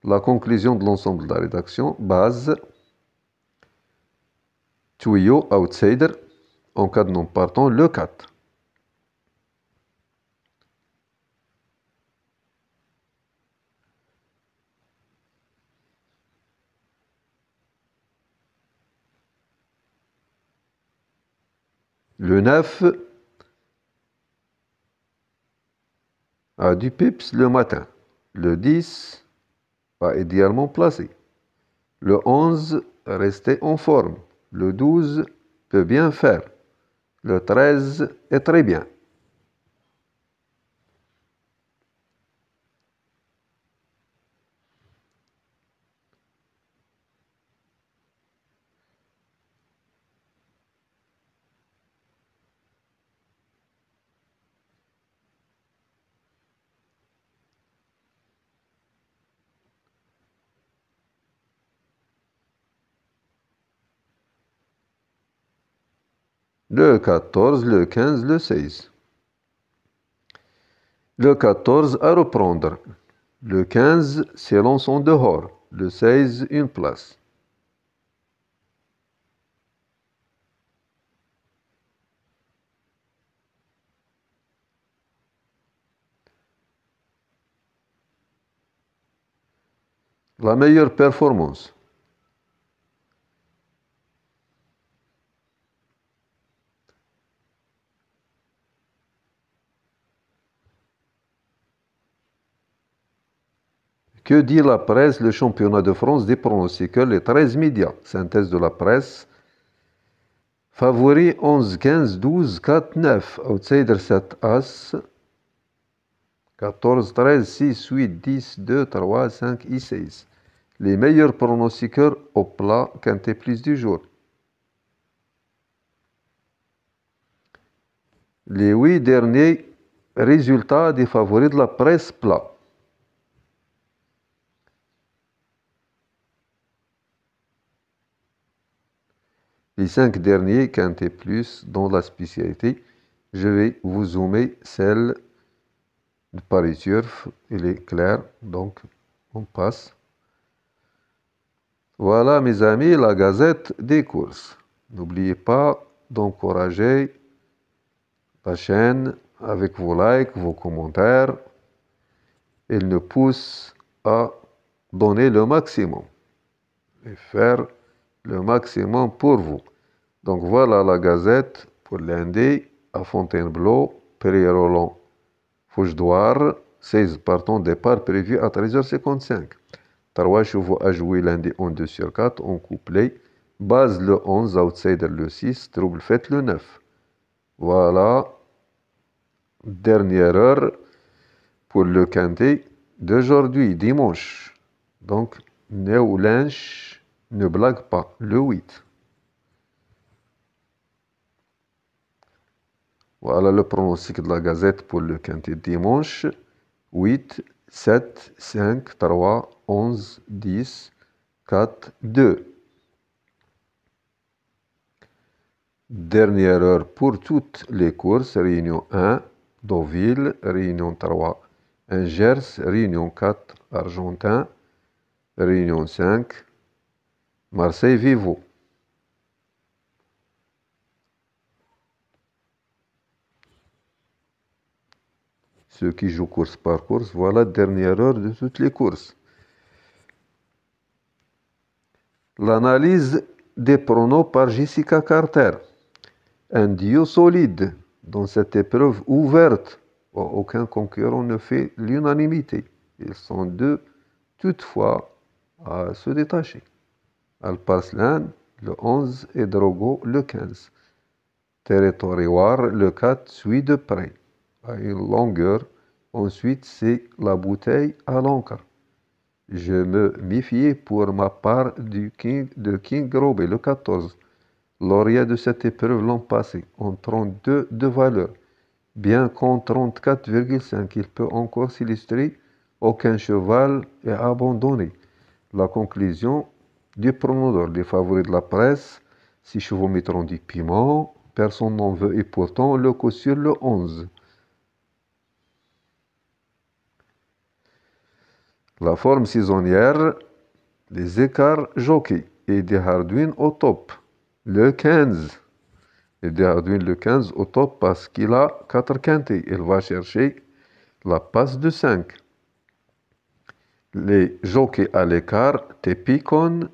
La conclusion de l'ensemble de la rédaction, base, tuyau, outsider, en cas de non partant, le 4. Le 9 a du pips le matin. Le 10 va idéalement placé. Le 11 restait en forme. Le 12 peut bien faire. Le 13 est très bien. Le 14, le 15, le 16. Le 14 à reprendre. Le 15 s'élance en dehors. Le 16 une place. La meilleure performance. Que dit la presse, le championnat de France des pronostiqueurs, les 13 médias. Synthèse de la presse. Favori 11, 15, 12, 4, 9. Outsider 7, As. 14, 13, 6, 8, 10, 2, 3, 5 et 6. Les meilleurs pronostiqueurs au plat quintet plus du jour. Les 8 derniers résultats des favoris de la presse plat. Les 5 derniers quintet plus dans la spécialité. Je vais vous zoomer celle de Paris Turf. Il est clair, donc on passe. Voilà mes amis, la gazette des courses. N'oubliez pas d'encourager la chaîne avec vos likes, vos commentaires. Elle nous pousse à donner le maximum et faire le maximum pour vous. Donc voilà la gazette pour lundi à Fontainebleau, Pré-Roland, Fouche-Douar, 16 partants, départ prévu à 13h55. 3 chevaux à jouer lundi en 2 sur 4 en couplet. Base le 11, outsider le 6, trouble fête le 9. Voilà, dernière heure pour le quintet d'aujourd'hui, dimanche. Donc, Néo Lynch ne blague pas, le 8. Voilà le pronostic de la gazette pour le quintet dimanche. 8, 7, 5, 3, 11, 10, 4, 2. Dernière heure pour toutes les courses. Réunion 1, Deauville. Réunion 3, Angers. Réunion 4, Argentin. Réunion 5, Marseille-Vivo. Ceux qui jouent course par course, voilà dernière heure de toutes les courses. L'analyse des pronos par Jessica Carter. Un duo solide dans cette épreuve ouverte. Aucun concurrent ne fait l'unanimité. Ils sont deux, toutefois, à se détacher. Alparslan, le 11, et Drogo, le 15. Territoire, le 4, suit de près, à une longueur. Ensuite, c'est la bouteille à l'encre. Je me méfiais pour ma part de King Robé, le 14. Lauréat de cette épreuve l'an passé, en 32 de valeur. Bien qu'en 34,5, il peut encore s'illustrer. Aucun cheval est abandonné. La conclusion du pronostic des favoris de la presse. 6 chevaux mettront du piment. Personne n'en veut et pourtant le coup sur le 11. La forme saisonnière, les écarts jockeys et des Hardwin au top. Le 15. Et des Hardwin le 15 au top parce qu'il a 4 quintés. Il va chercher la passe de 5. Les jockeys à l'écart, Tepicon,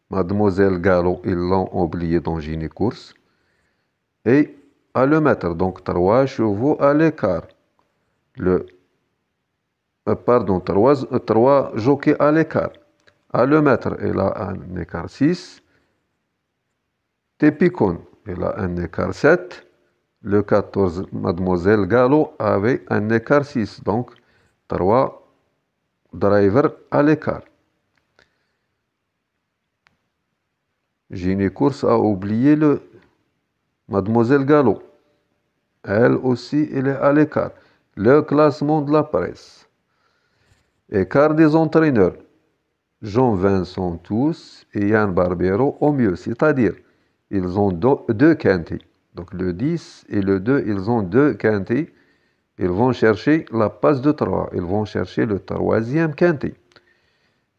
Mademoiselle Gallo, ils l'ont oublié dans Gini Course. Et à le mètre. Donc 3 chevaux à l'écart. Pardon, 3 jockeys à l'écart. À le mètre, il a un écart 6. Tépicon, il a un écart 7. Le 14, Mademoiselle Gallo avait un écart 6. Donc 3 drivers à l'écart. Gynécourse a oublié le Mademoiselle Gallo. Elle aussi, elle est à l'écart. Le classement de la presse. Écart des entraîneurs. Jean-Vincent Tous et Yann Barbero au mieux. C'est-à-dire, ils ont deux quintés. Donc le 10 et le 2, ils ont deux quintés. Ils vont chercher la passe de 3. Ils vont chercher le troisième quintet.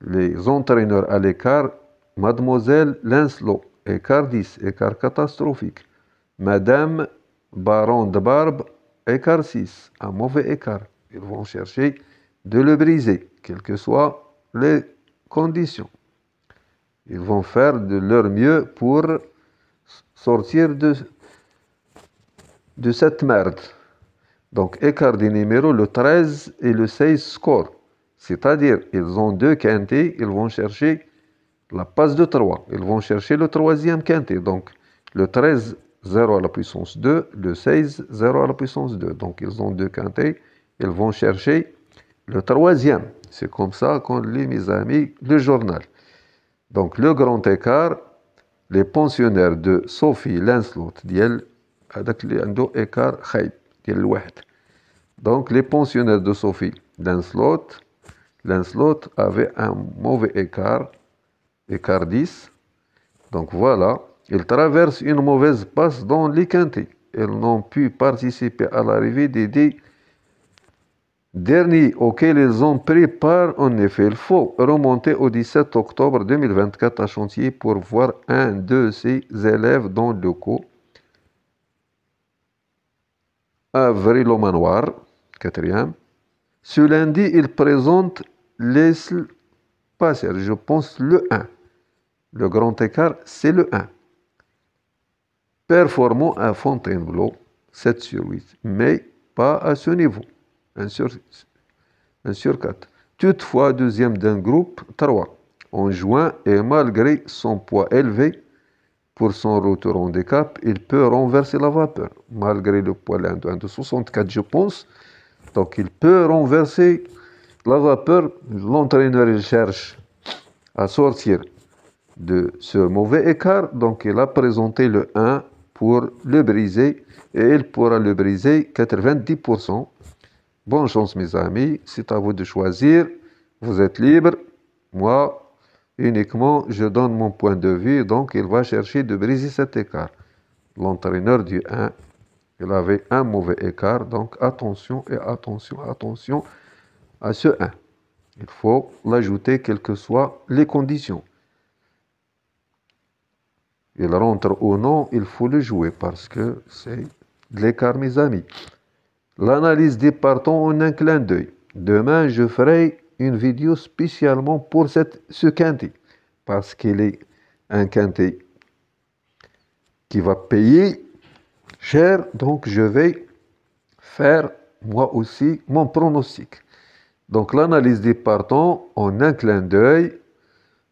Les entraîneurs à l'écart, Mademoiselle Lancelot, écart 10, écart catastrophique. Madame Baron de Barbe, écart 6, un mauvais écart. Ils vont chercher de le briser, quelles que soient les conditions. Ils vont faire de leur mieux pour sortir de cette merde. Donc, écart des numéros, le 13 et le 16 score. C'est-à-dire, ils ont deux quintés, ils vont chercher la passe de 3. Ils vont chercher le troisième quintet. Donc, le 13, 0 à la puissance 2, le 16, 0 à la puissance 2. Donc, ils ont deux quintets, ils vont chercher le troisième. C'est comme ça qu'on lit, mes amis, le journal. Donc, le grand écart, les pensionnaires de Sophie Lancelot, ديال هذاك اللي عنده écart خايب ديال الواحد. Donc, les pensionnaires de Sophie Lancelot avait un mauvais écart 10. Donc voilà, ils traversent une mauvaise passe dans les quintets. Ils n'ont pu participer à l'arrivée des 10 derniers auxquels ils ont pris part. En effet, il faut remonter au 17 octobre 2024 à Chantilly pour voir un de ses élèves dans le cours. Avril au manoir, 4e. Ce lundi, il présente les passeurs, je pense le 1. Le grand écart, c'est le 1. Performant à Fontainebleau, 7 sur 8, mais pas à ce niveau, 1 sur 4. Toutefois, deuxième d'un groupe, 3. En juin, et malgré son poids élevé, pour son retour en handicap, il peut renverser la vapeur. Malgré le poids de 64, je pense, donc il peut renverser la vapeur. L'entraîneur, il cherche à sortir de ce mauvais écart, donc il a présenté le 1 pour le briser, et il pourra le briser 90%. Bonne chance, mes amis, c'est à vous de choisir, vous êtes libre. Moi, uniquement, je donne mon point de vue, donc il va chercher de briser cet écart. L'entraîneur du 1, il avait un mauvais écart, donc attention et attention, attention à ce 1. Il faut l'ajouter, quelles que soient les conditions. Il rentre ou non, il faut le jouer parce que c'est de l'écart, mes amis. L'analyse des partants en un clin d'œil. Demain, je ferai une vidéo spécialement pour ce quintet parce qu'il est un quintet qui va payer cher. Donc, je vais faire moi aussi mon pronostic. Donc, l'analyse des partants en un clin d'œil.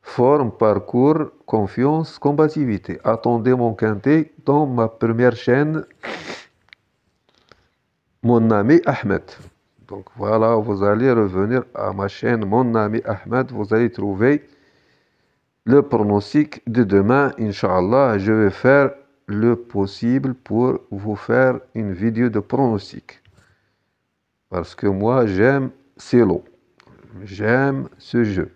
Forme, parcours, confiance, combativité. Attendez mon quintet dans ma première chaîne, Mon ami Ahmed. Donc voilà, vous allez revenir à ma chaîne, Mon ami Ahmed. Vous allez trouver le pronostic de demain. Inch'Allah, je vais faire le possible pour vous faire une vidéo de pronostic. Parce que moi, j'aime ces lots. J'aime ce jeu.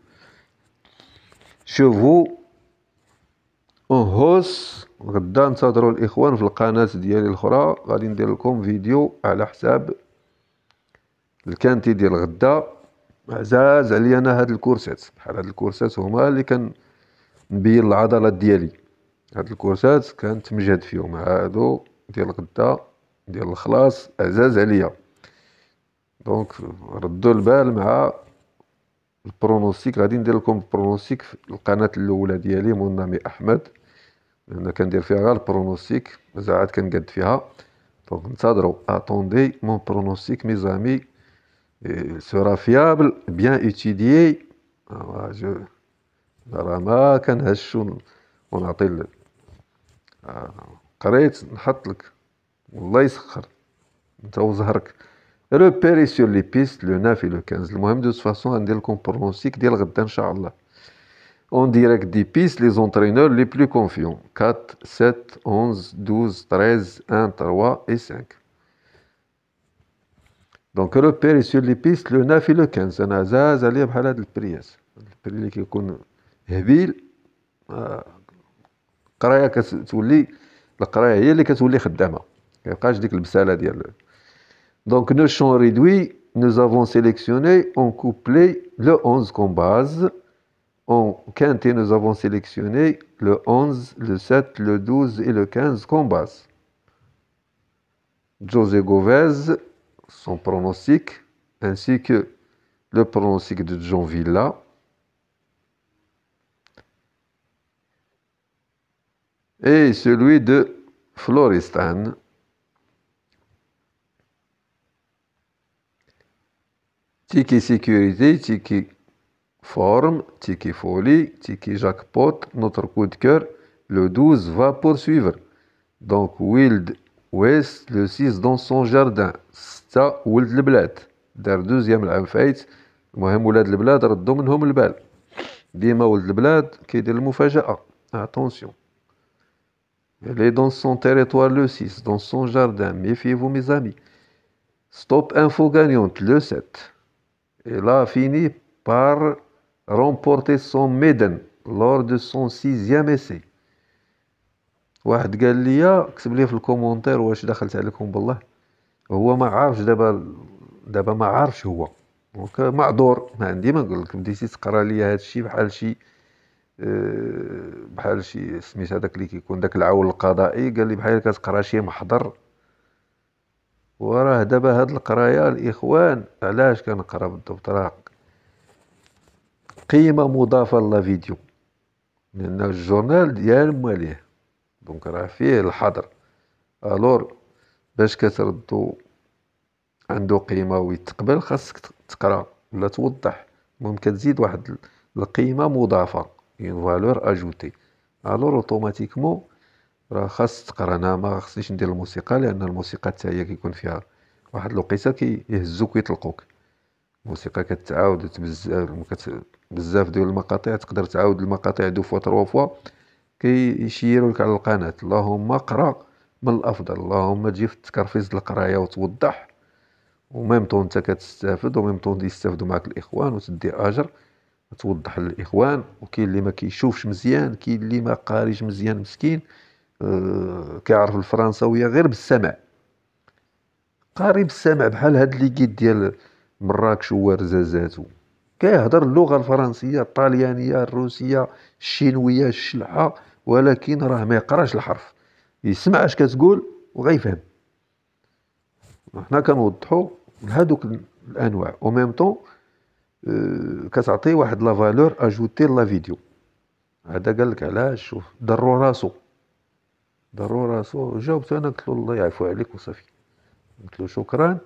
Chevaux en hausse. غدا انتظروا الاخوان في القناه ديالي الاخرى غادي ندير لكم فيديو على حساب الكانتي ديال غدا. عزاز عليا انا هاد الكورسات، بحال هاد الكورسات هما اللي كنبين العضلات ديالي. هاد الكورسات كنتمجهد فيهم، هادو ديال غدا ديال الخلاص عزاز عليا. دونك ردوا البال مع البرونوستيك. غادي ندير لكم البرونوستيك في القناه الاولى ديالي، مون نامي احمد، لان كندير فيها غير البرونوستيك، مازال عاد كنقاد فيها. Donc, attendez, mon pronostic, mes amis, sera fiable, bien étudié. راه ما كنهشو ونعطي قريت نحط لك والله يسخر انت وزهرك. repérer sur les pistes le 9 et le 15. المهم de toute façon غندير لكم pronostic ديال غدا ان شاء الله en direct des pistes les entraîneurs les plus confiants 4 7 11 12 13 1 3 et 5. Donc repérer sur les pistes le 9 et le 15. انا زاز عليا بحال هاد البريات البري اللي كيكون هبيل القرايه كتولي القرايه هي اللي كتولي خدامه ما يبقاش ديك البساله ديال. Donc nos champs réduits nous avons sélectionné en couplet le 11 comme base, en quintet nous avons sélectionné le 11 le 7 le 12 et le 15 comme base. José Govez, son pronostic ainsi que le pronostic de John Villa et celui de Floristan. Tiki sécurité, tiki forme, tiki folie, tiki jackpot, notre coup de cœur, le 12 va poursuivre. Donc Wild West, le 6 dans son jardin, ستة ولد البلاد دار دوزيام العام فايت. المهم ولاد البلاد ردوا منهم البال ديما ولد البلاد كيدير المفاجأة. Attention. Elle est dans son territoire le 6, dans son jardin. Méfiez-vous mes amis. Stop info gagnante le 7. Elle a fini par remporter son maiden lors de son 6e essai. واحد قال لي كتب لي في الكومونتير واش دخلت عليكم بالله هو ما عارفش دابا ما عارفش هو دونك معذور ما عندي ما نقول لك بديتي تقرا لي هذا الشيء بحال شي سميت هذاك اللي كيكون داك العون القضائي قال لي بحال كتقرا شي محضر. وراه دابا هاد القرايه الاخوان علاش كنقرا بالضبط راه قيمه مضافه لا فيديو لان الجورنال ديال مواليه دونك راه فيه الحظر الور باش كتردو عنده قيمه ويتقبل خاصك تقرا ولا توضح. المهم كتزيد واحد القيمه مضافه اون فالور اجوتي الور اوتوماتيكمون راه خاص تقرا. انا ما خصنيش ندير الموسيقى لان الموسيقى حتى هي كيكون فيها واحد الوقيته كيهزوك ويطلقوك. الموسيقى كتعاود بزاف ديال المقاطع تقدر تعاود المقاطع دو فوا تروا فوا كيشيروا لك على القناه. اللهم اقرا من الافضل اللهم تجي في التكرفيز القرايه وتوضح وميم طون انت كتستافد وميم طون يستافدوا معك الاخوان وتدي اجر توضح للاخوان. وكاين اللي ما كيشوفش مزيان كاين اللي ما قاريش مزيان مسكين كيعرف الفرنساويه غير بالسمع قاري بالسمع بحال هاد اللي قيد ديال مراكش ورزازاتو كيهضر اللغه الفرنسيه الطاليانيه الروسيه الشينويه الشلحه ولكن راه ما يقراش الحرف يسمع اش كتقول وغيفهم. حنا كنوضحوا لهادوك الانواع او ميم طون كتعطي واحد لا فالور اجوتي لا فيديو. هذا قال لك علاش شوف ضرو راسو جاوبت انا قلت له الله يعفو عليك وصافي قلت له شكرا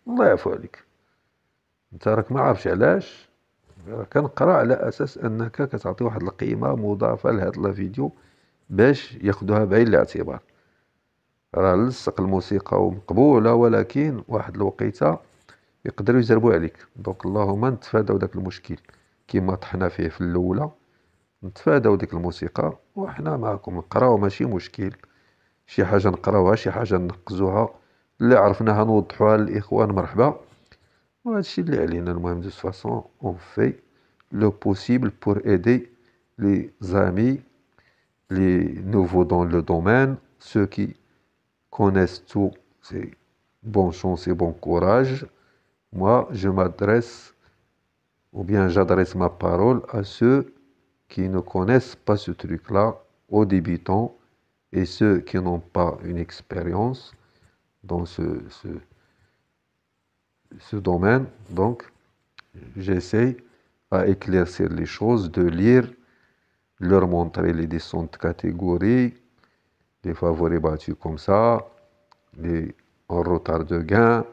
الله يعفو عليك انت راك ما عارفش علاش كنقرا على اساس انك كتعطي واحد القيمه مضافه لهاد لا فيديو باش ياخذوها بعين الاعتبار. راه لصق الموسيقى ومقبوله ولكن واحد الوقيته يقدروا يزربوا عليك. دونك اللهم نتفاداو داك المشكل كما طحنا فيه في الاولى نتفاداو ديك الموسيقى وحنا معكم نقراو ماشي مشكل. شي حاجه نقراوها شي حاجه نقزوها اللي عرفناها نوضحوها للاخوان مرحبا وهذا الشيء اللي علينا. المهم دو فاسون اون في لو بوسيبل بور ايدي لي زامي لي نوفو دون لو دومين ceux qui connaissent tout. C'est bonne chance et bon courage. Moi je m'adresse ou bien j'adresse ma parole à ceux qui ne connaissent pas ce truc-là, aux débutants et ceux qui n'ont pas une expérience dans ce domaine. Donc, j'essaie à éclaircir les choses, de lire, leur montrer les descentes de catégories, les favoris battus comme ça, les en retard de gain,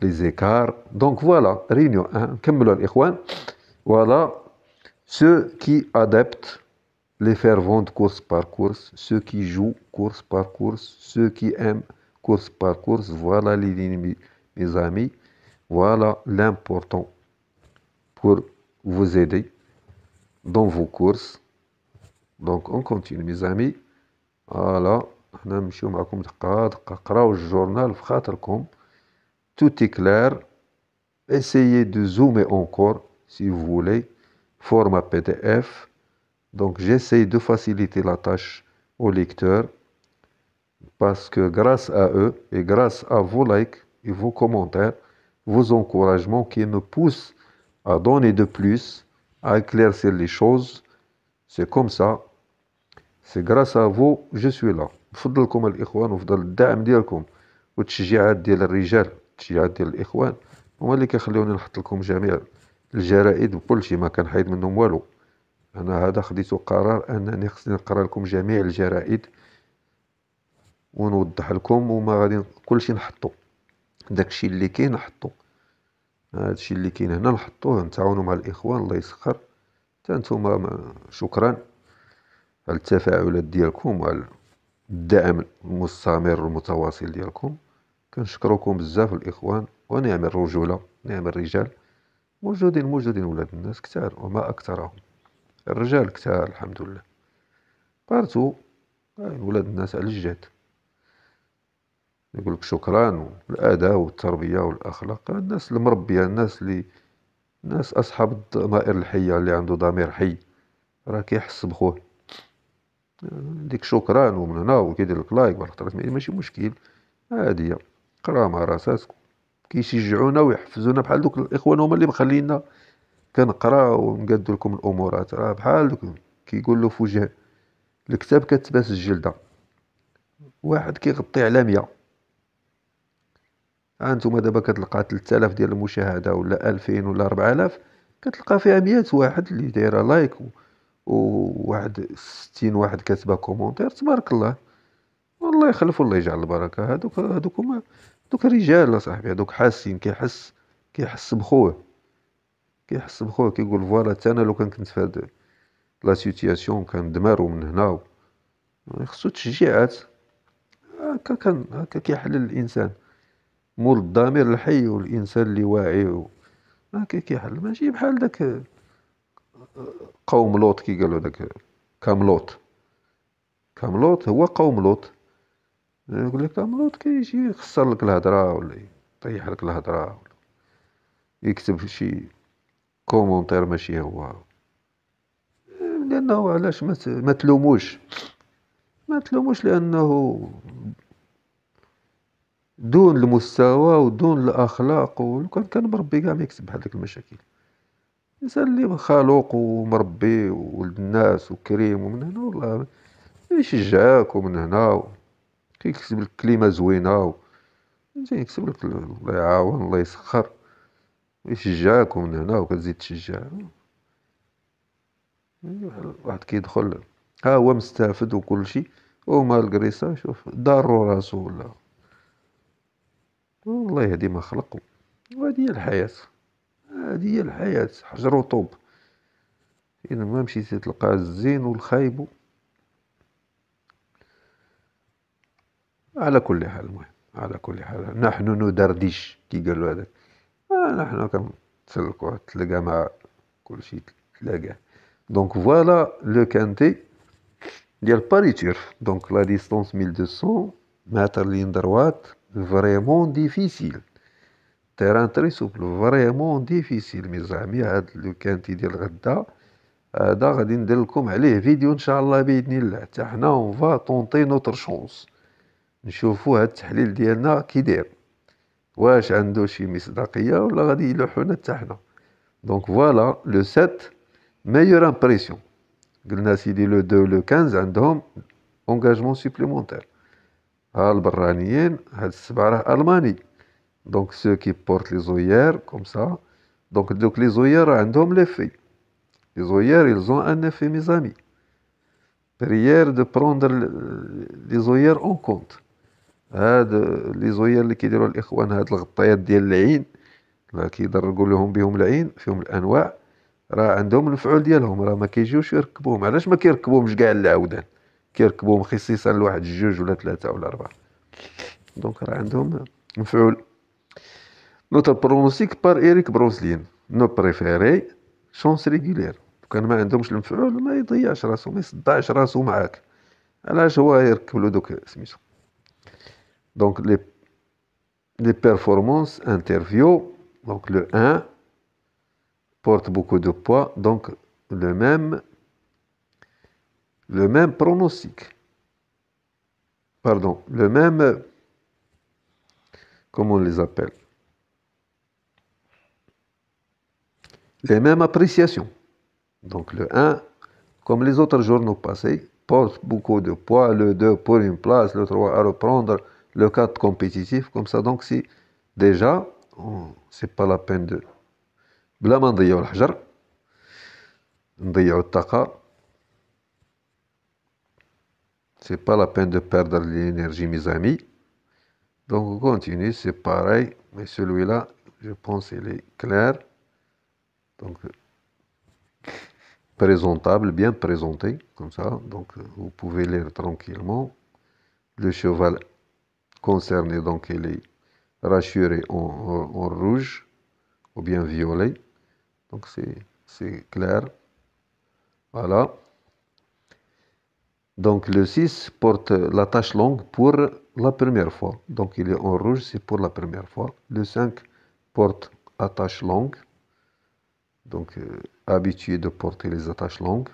les écarts. Donc voilà, réunion 1. نكملوا الإخوان. Voilà, ceux qui adeptent les fervents de course par course, ceux qui jouent course par course, ceux qui aiment course par course, voilà les lignes, mes amis. Voilà l'important pour vous aider dans vos courses. Donc on continue mes amis. Voilà, حنا نمشيو معكم دقة دقة. قراو الجورنال في خاطركم. Tout est clair. Essayez de zoomer encore si vous voulez. Format PDF. Donc j'essaye de faciliter la tâche aux lecteurs parce que grâce à eux et grâce à vos likes et vos commentaires, vos encouragements qui me poussent à donner de plus, à éclaircir les choses, c'est comme ça. C'est grâce à vous je suis là. نفضلكم الإخوان ونفضل الدعم ديالكم والتشجيعات ديال الرجال، التشجيعات ديال الإخوان هما اللي كيخليوني نحط لكم جميع الجرائد وكل شيء ما كنحيد منهم والو. أنا هذا خديت قرار أنني خصني نقرا لكم جميع الجرائد ونوضح لكم وما غادي كلشي نحطو. داكشي اللي كاين نحطو، هادشي اللي كاين هنا نحطوه. نتعاونوا مع الإخوان الله يسخر. حتى نتوما شكرا على التفاعلات ديالكم وعلى الدعم المستمر والمتواصل ديالكم. كنشكركم بزاف الإخوان. ونعم الرجولة، نعم الرجال موجودين ولاد الناس كتار وما أكثرهم. الرجال كتار الحمد لله بارتو. ولاد الناس على الجهد. يقولك شكرا. الأداء والتربية والأخلاق، الناس المربية، الناس أصحاب الضمائر الحية اللي عنده ضمير حي راه كيحس بخوه. ديك شكرا ومن هنا وكيدير لك لايك بالخطرات ماشي مشكل، عادية. قرا مع راسك كيشجعونا ويحفزونا بحال دوك الإخوان هما اللي مخلينا كنقرا ونقادو لكم الأمورات. راه بحال دوك كيقولوا في وجه الكتاب كتباس الجلدة. واحد كيغطي على 100. هانتوما دابا كتلقى 3000 ديال المشاهدة ولا 2000 ولا 4000، كتلقى فيها 100 واحد اللي دايره لايك وواحد 60 واحد كاتبه كومونتير. تبارك الله، والله يخلف والله يجعل البركة. هادوك رجال صاحبي، هادوك حاسين. كيحس بخوه كيقول فوالا حتى انا لو كان كنت في هاد لا سيتياسيون كندمر من هنا. خصو تشجيعات. هكا كيحل الانسان مول الضمير الحي والانسان اللي واعي هكا كيحل. ماشي بحال داك قوم لوط كي قالوا داك كاملوط هو قوم لوط. يقول لك كاملوط كيجي يخسر لك الهضره ولا يطيح لك الهضره ولا يكتب شي كومونتير ماشي هو. لانه علاش ما تلوموش لانه دون المستوى ودون الاخلاق. ولو كان مربي كاع ما يكتب بحال ديك المشاكل. الانسان اللي خالق ومربي وولد الناس وكريم ومن هنا والله يشجعك ومن هنا كيكتب لك كلمه زوينه يكتب لك الله يعاون الله يسخر يشجعك ومن هنا وكتزيد تشجع. واحد كيدخل ها هو مستافد وكل شيء ومالغري سا شوف ضارو راسو ولا. والله يهدي ما خلقو. وهذه هي الحياة حجر وطوب. إذا ما مشيتي تلقى الزين والخايب. على كل حال نحن ندردش كي قالوا هذاك. نحن كنتسلقوا تلقى مع كل شيء تلاقاه. دونك فوالا لو كانتي ديال باري تورف. دونك لا ديستونس 1200 متر لين دروات فريمون ديفيسيل. تيران تري سوبل فريمون ديفيسيل مي زعمي. هاد لو كانتي ديال غدا هذا غادي ندير لكم عليه فيديو ان شاء الله باذن الله. حتى حنا اون فا طونطي نوتر شونس نشوفوا هاد التحليل ديالنا كي داير، واش عنده شي مصداقيه ولا غادي يلوحونا حتى حنا. دونك فوالا لو 7 ميور امبرسيون. قلنا سيدي لو 2 لو 15 عندهم اونغاجمون سوبليمونتير. ها البرانيين هاد السبعه راه الماني. دونك سو كي بورت لي زويير كوم سا. دونك دوك لي زويير عندهم ليفي. لي زويير ils ont un effet mes amis. Prière de prendre les oeillères en compte. هاد لي زوير اللي كيديروا الاخوان، هاد الغطيات ديال العين لا كيدرقوا لهم بهم العين، فيهم الانواع، راه عندهم المفعول ديالهم، راه ما كيجيوش يركبوهم. علاش ما كيركبوهمش كاع العودان؟ كيركبوهم خصيصا لواحد جوج ولا ثلاثة ولا أربعة. دونك راه عندهم مفعول. نوتر برونوستيك بار إيريك بروسلين، نو بريفيري شونس ريغولير. كان ما عندهمش المفعول ما يضيعش راسو، ما يصدعش راسو معاك. علاش هو يركب له دوك سميتو. دونك les performances interview, donc le 1 porte beaucoup de poids, donc le même pronostic. Pardon, le même, comment on les appelle? Les mêmes appréciations. Donc le 1, comme les autres journaux passés, porte beaucoup de poids, le 2 pour une place, le 3 à reprendre, le 4 compétitif, comme ça. Donc si déjà, c'est pas la peine de... بلا ما نضيعوا الحجر نضيعوا الطاقة. C'est pas la peine de perdre l'énergie, mes amis. Donc on continue, c'est pareil, mais celui-là, je pense il est clair. Donc présentable, bien présenté, comme ça. Donc vous pouvez lire tranquillement. Le cheval concerné, donc il est rassuré en rouge ou bien violet. Donc c'est clair. Voilà. Donc le 6 porte la tache longue pour la première fois. Donc il est en rouge, c'est pour la première fois. Le 5 porte attache longue. Donc habitué de porter les attaches longues.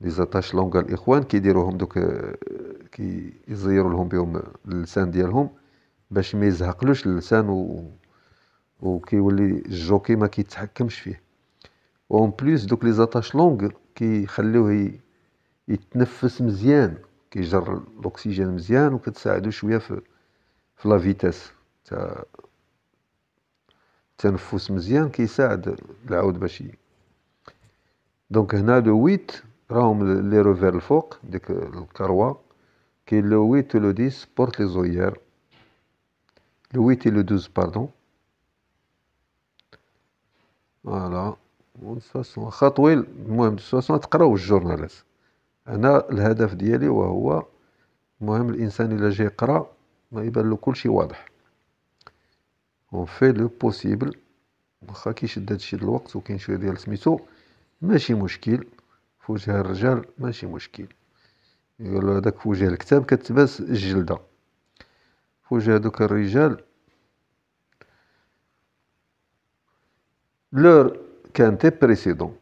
Les attaches longues الإخوان كيديروهم دوك كيزيروا لهم بهم اللسان ديالهم باش ما يزهقلوش اللسان وكيولي الجوكي ما كيتحكمش فيه. اون بليس دوك لي زاتاش لونغ كيخليوه يتنفس مزيان، كيجر الاكسجين مزيان وكتساعدو شويه في لا فيتاس تاع التنفس مزيان، كيساعد العود باش دونك هنا لو 8 راهم لي روفير الفوق ديك الكروه. كاين لو 8 و لو 10 بورت لي زوير. لو 8 و لو 12 باردون. فوالا واخا طويل، المهم دو تقراو الجورنالات. انا الهدف ديالي وهو المهم الانسان الا جا يقرا ما يبان له كلشي واضح. اون في لو بوسيبل، واخا كيشد هادشي د الوقت وكاين شويه ديال سميتو ماشي مشكل. في وجه الرجال ماشي مشكل، يقولوا هذاك في وجه الكتاب كتباس الجلده. في وجه هادوك الرجال لور كانتي بريسيدون.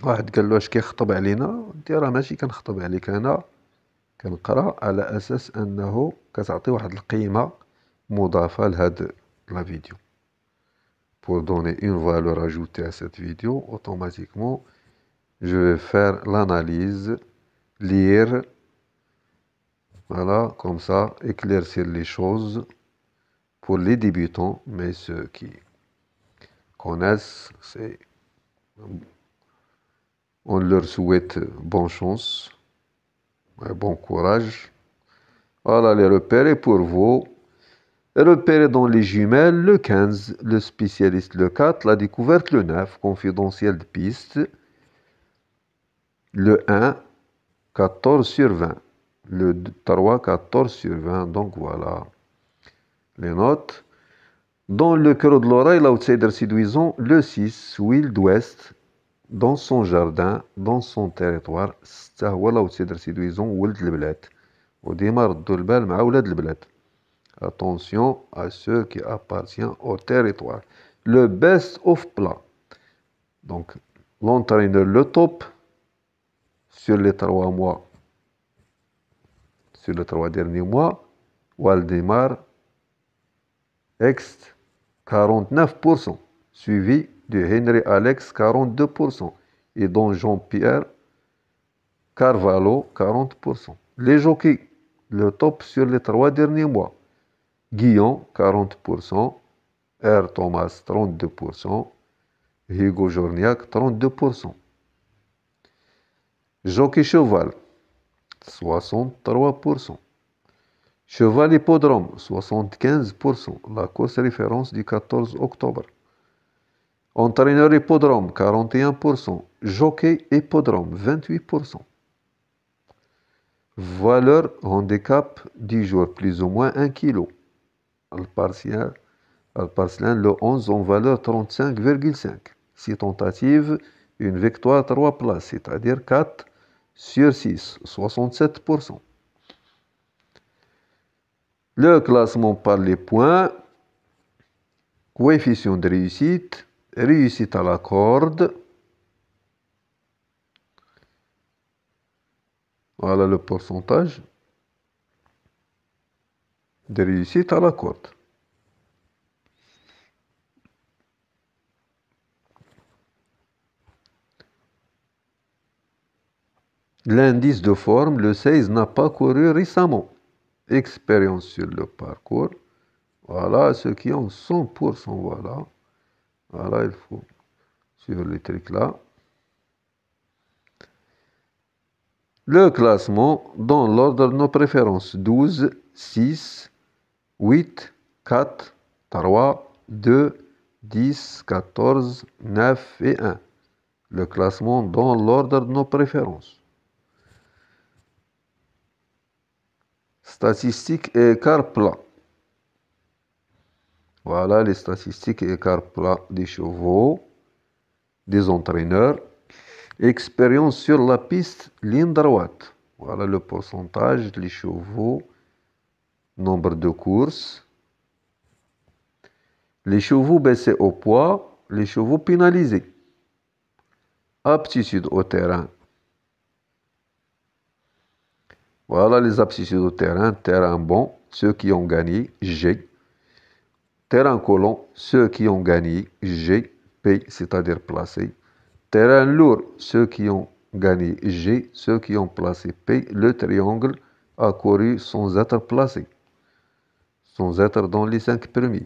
واحد قال له اش كيخطب علينا؟ انت راه ماشي كنخطب عليك، انا كنقرا على اساس انه كتعطي واحد القيمه مضافه لهاد لا فيديو. Pour donner une valeur ajoutée à cette vidéo, automatiquement je vais faire l'analyse, lire, voilà, comme ça, éclaircir les choses pour les débutants, mais ceux qui connaissent, on leur souhaite bonne chance, bon courage. Voilà les repères pour vous. Repérez dans les jumelles le 15, le spécialiste le 4, la découverte le 9, confidentiel de piste, le 1, 14 sur 20, le 3, 14 sur 20, donc voilà les notes. Dans le creux de l'oreille, l'outsider séduisant, le 6, Wild West, dans son jardin, dans son territoire, c'est l'outsider séduisant, Wild البلاد. وديما ردوا البال مع ولاد البلاد. Attention à ceux qui appartiennent au territoire. Le best of plat. Donc, l'entraîneur le top sur les 3 mois. Sur les 3 derniers mois, Waldemar, Ext, 49%. Suivi de Henry Alex, 42%. Et dont Jean-Pierre Carvalho, 40%. Les jockeys, le top sur les 3 derniers mois. Guillaume, 40%, R. Thomas, 32%, Hugo Journiac, 32%. Jockey cheval, 63%. Cheval hippodrome, 75%. La course référence du 14 octobre. Entraîneur hippodrome, 41%. Jockey hippodrome, 28%. Valeur handicap du jour, plus ou moins 1 kg. Al-Parsian, le 11 en valeur 35,5. 6 tentatives, une victoire, 3 places, c'est-à-dire 4 sur 6, 67%. Le classement par les points, coefficient de réussite, réussite à la corde. Voilà le pourcentage de réussite à la corde. L'indice de forme, le 16 n'a pas couru récemment. Expérience sur le parcours. Voilà, ceux qui ont 100%, voilà. Voilà, il faut suivre les trucs là. Le classement dans l'ordre de nos préférences. 12, 6, 8, 4, 3, 2, 10, 14, 9 et 1. Le classement dans l'ordre de nos préférences. Statistiques et écart plat. Voilà les statistiques et écart plat des chevaux, des entraîneurs. Expérience sur la piste, ligne droite. Voilà le pourcentage, les chevaux, nombre de courses. Les chevaux baissés au poids, les chevaux pénalisés. Aptitude au terrain. Voilà les aptitudes au terrain. Terrain bon, ceux qui ont gagné, G. Terrain collant, ceux qui ont gagné, G, P, c'est-à-dire placé. Terrain lourd, ceux qui ont gagné, G, ceux qui ont placé P. Le triangle a couru sans être placé, sans être dans les 5 premiers.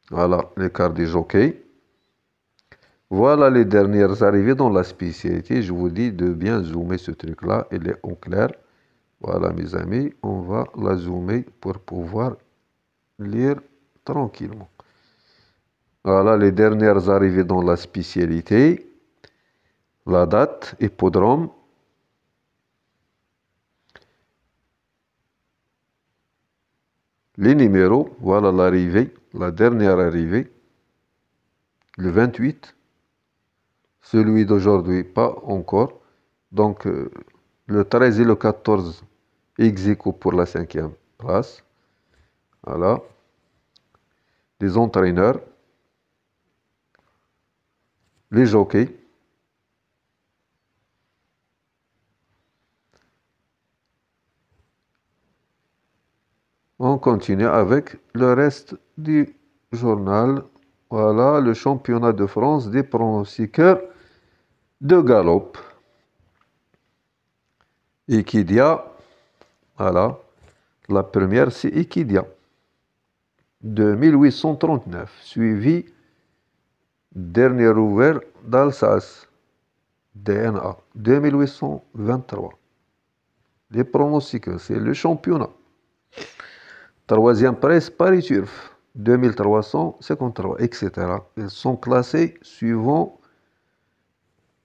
Voilà l'écart des jockeys. Voilà les dernières arrivées dans la spécialité. Je vous dis de bien zoomer ce truc-là. Il est en clair. Voilà mes amis, on va la zoomer pour pouvoir lire tranquillement. Voilà les dernières arrivées dans la spécialité. La date, hippodrome. Les numéros, voilà l'arrivée, la dernière arrivée. Le 28. Celui d'aujourd'hui, pas encore. Donc, le 13 et le 14, ex aequo pour la 5e place. Voilà. Les entraîneurs. Les jockeys. On continue avec le reste du journal. Voilà le championnat de France des pronostiqueurs de galop. Equidia, voilà, la première c'est Equidia, de 1839, suivi dernier ouvert d'Alsace, DNA, 2823. Les pronostiqueurs, c'est le championnat. Troisième presse, Paris Turf, 2353, etc. Ils sont classés suivant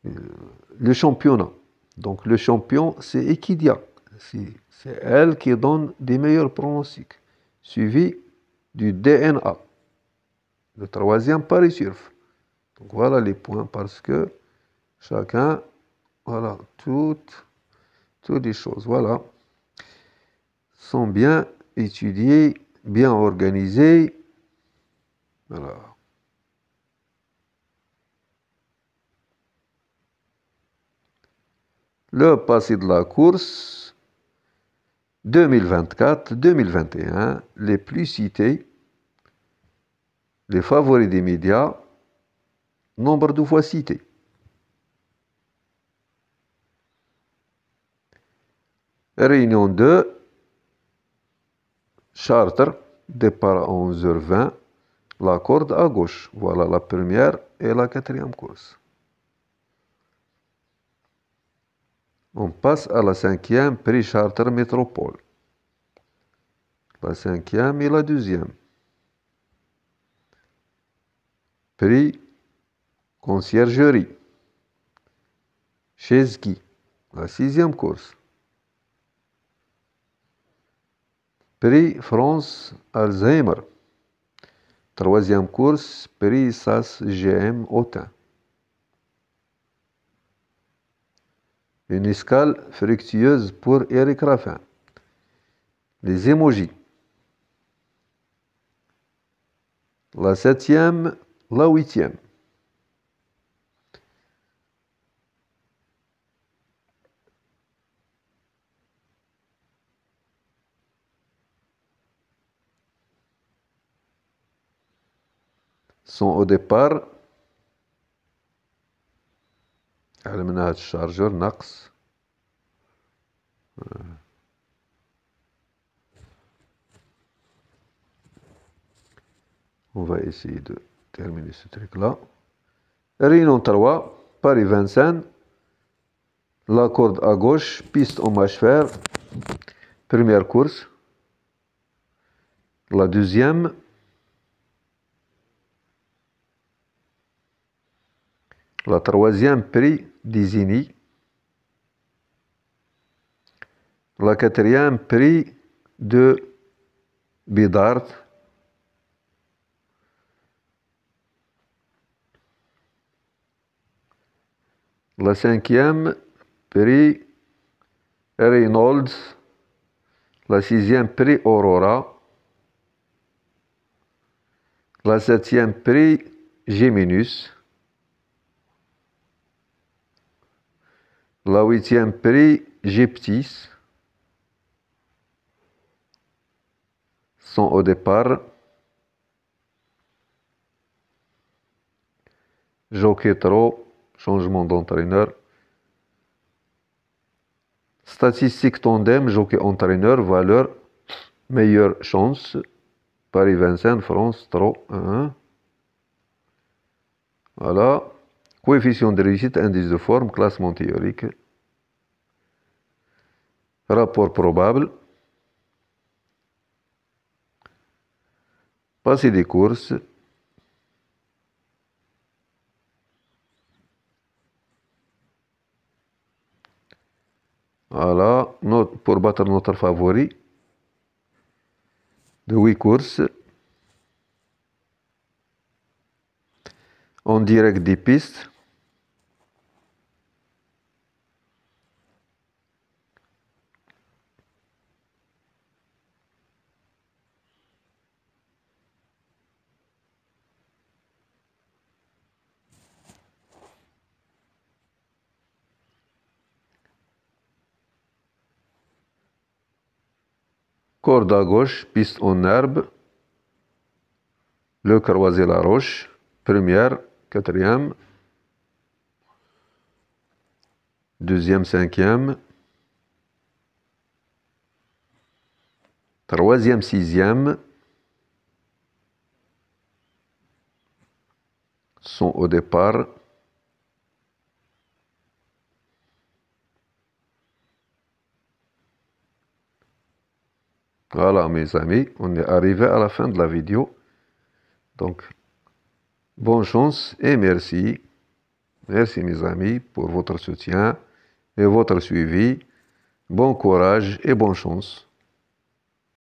le championnat. Donc le champion, c'est Equidia. C'est elle qui donne des meilleurs pronostics. Suivi du DNA. Le troisième, Paris Turf. Donc voilà les points parce que chacun, voilà, toutes les choses, voilà, sont bien étudiées, bien organisées. Voilà. Le passé de la course, 2024, 2021, les plus cités, les favoris des médias, nombre de fois cités. Réunion 2, Chartres, départ à 11h20, la corde à gauche. Voilà la première et la quatrième course. On passe à la cinquième, prix charter métropole. La cinquième et la deuxième. Prix conciergerie. Chez ski. La sixième course. Prix France Alzheimer. Troisième course, prix SAS GM Autun. Une escale fructueuse pour Eric Raffin. Les émojis. La septième, la huitième. Sont au départ. علمنا هاد الشارجور ناقص. On va essayer de terminer ce truc-là. Réunion 3, Paris-Vincennes. La corde à gauche, piste en marche fer. Première course. La deuxième. La troisième, prix d'Isigny. La quatrième, prix de Bidart. La cinquième, prix Reynolds. La sixième, prix Aurora. La septième, prix Géminus. La huitième, prix Gyptis. Sont au départ. Jockey trop, changement d'entraîneur. Statistique tandem, jockey entraîneur, valeur, meilleure chance. Paris-Vincennes, France, trop, 1. Voilà. Coefficient de réussite, indice de forme, classement théorique. Rapport probable. Passé des courses. Voilà, pour battre notre favori. De 8 courses. En direct des pistes. Corde à gauche, piste en herbe. Le croisé la roche. Première, quatrième. Deuxième, cinquième. Troisième, sixième. Sont au départ. Voilà mes amis, on est arrivé à la fin de la vidéo. Donc, bonne chance et merci. Merci mes amis pour votre soutien et votre suivi. Bon courage et bonne chance.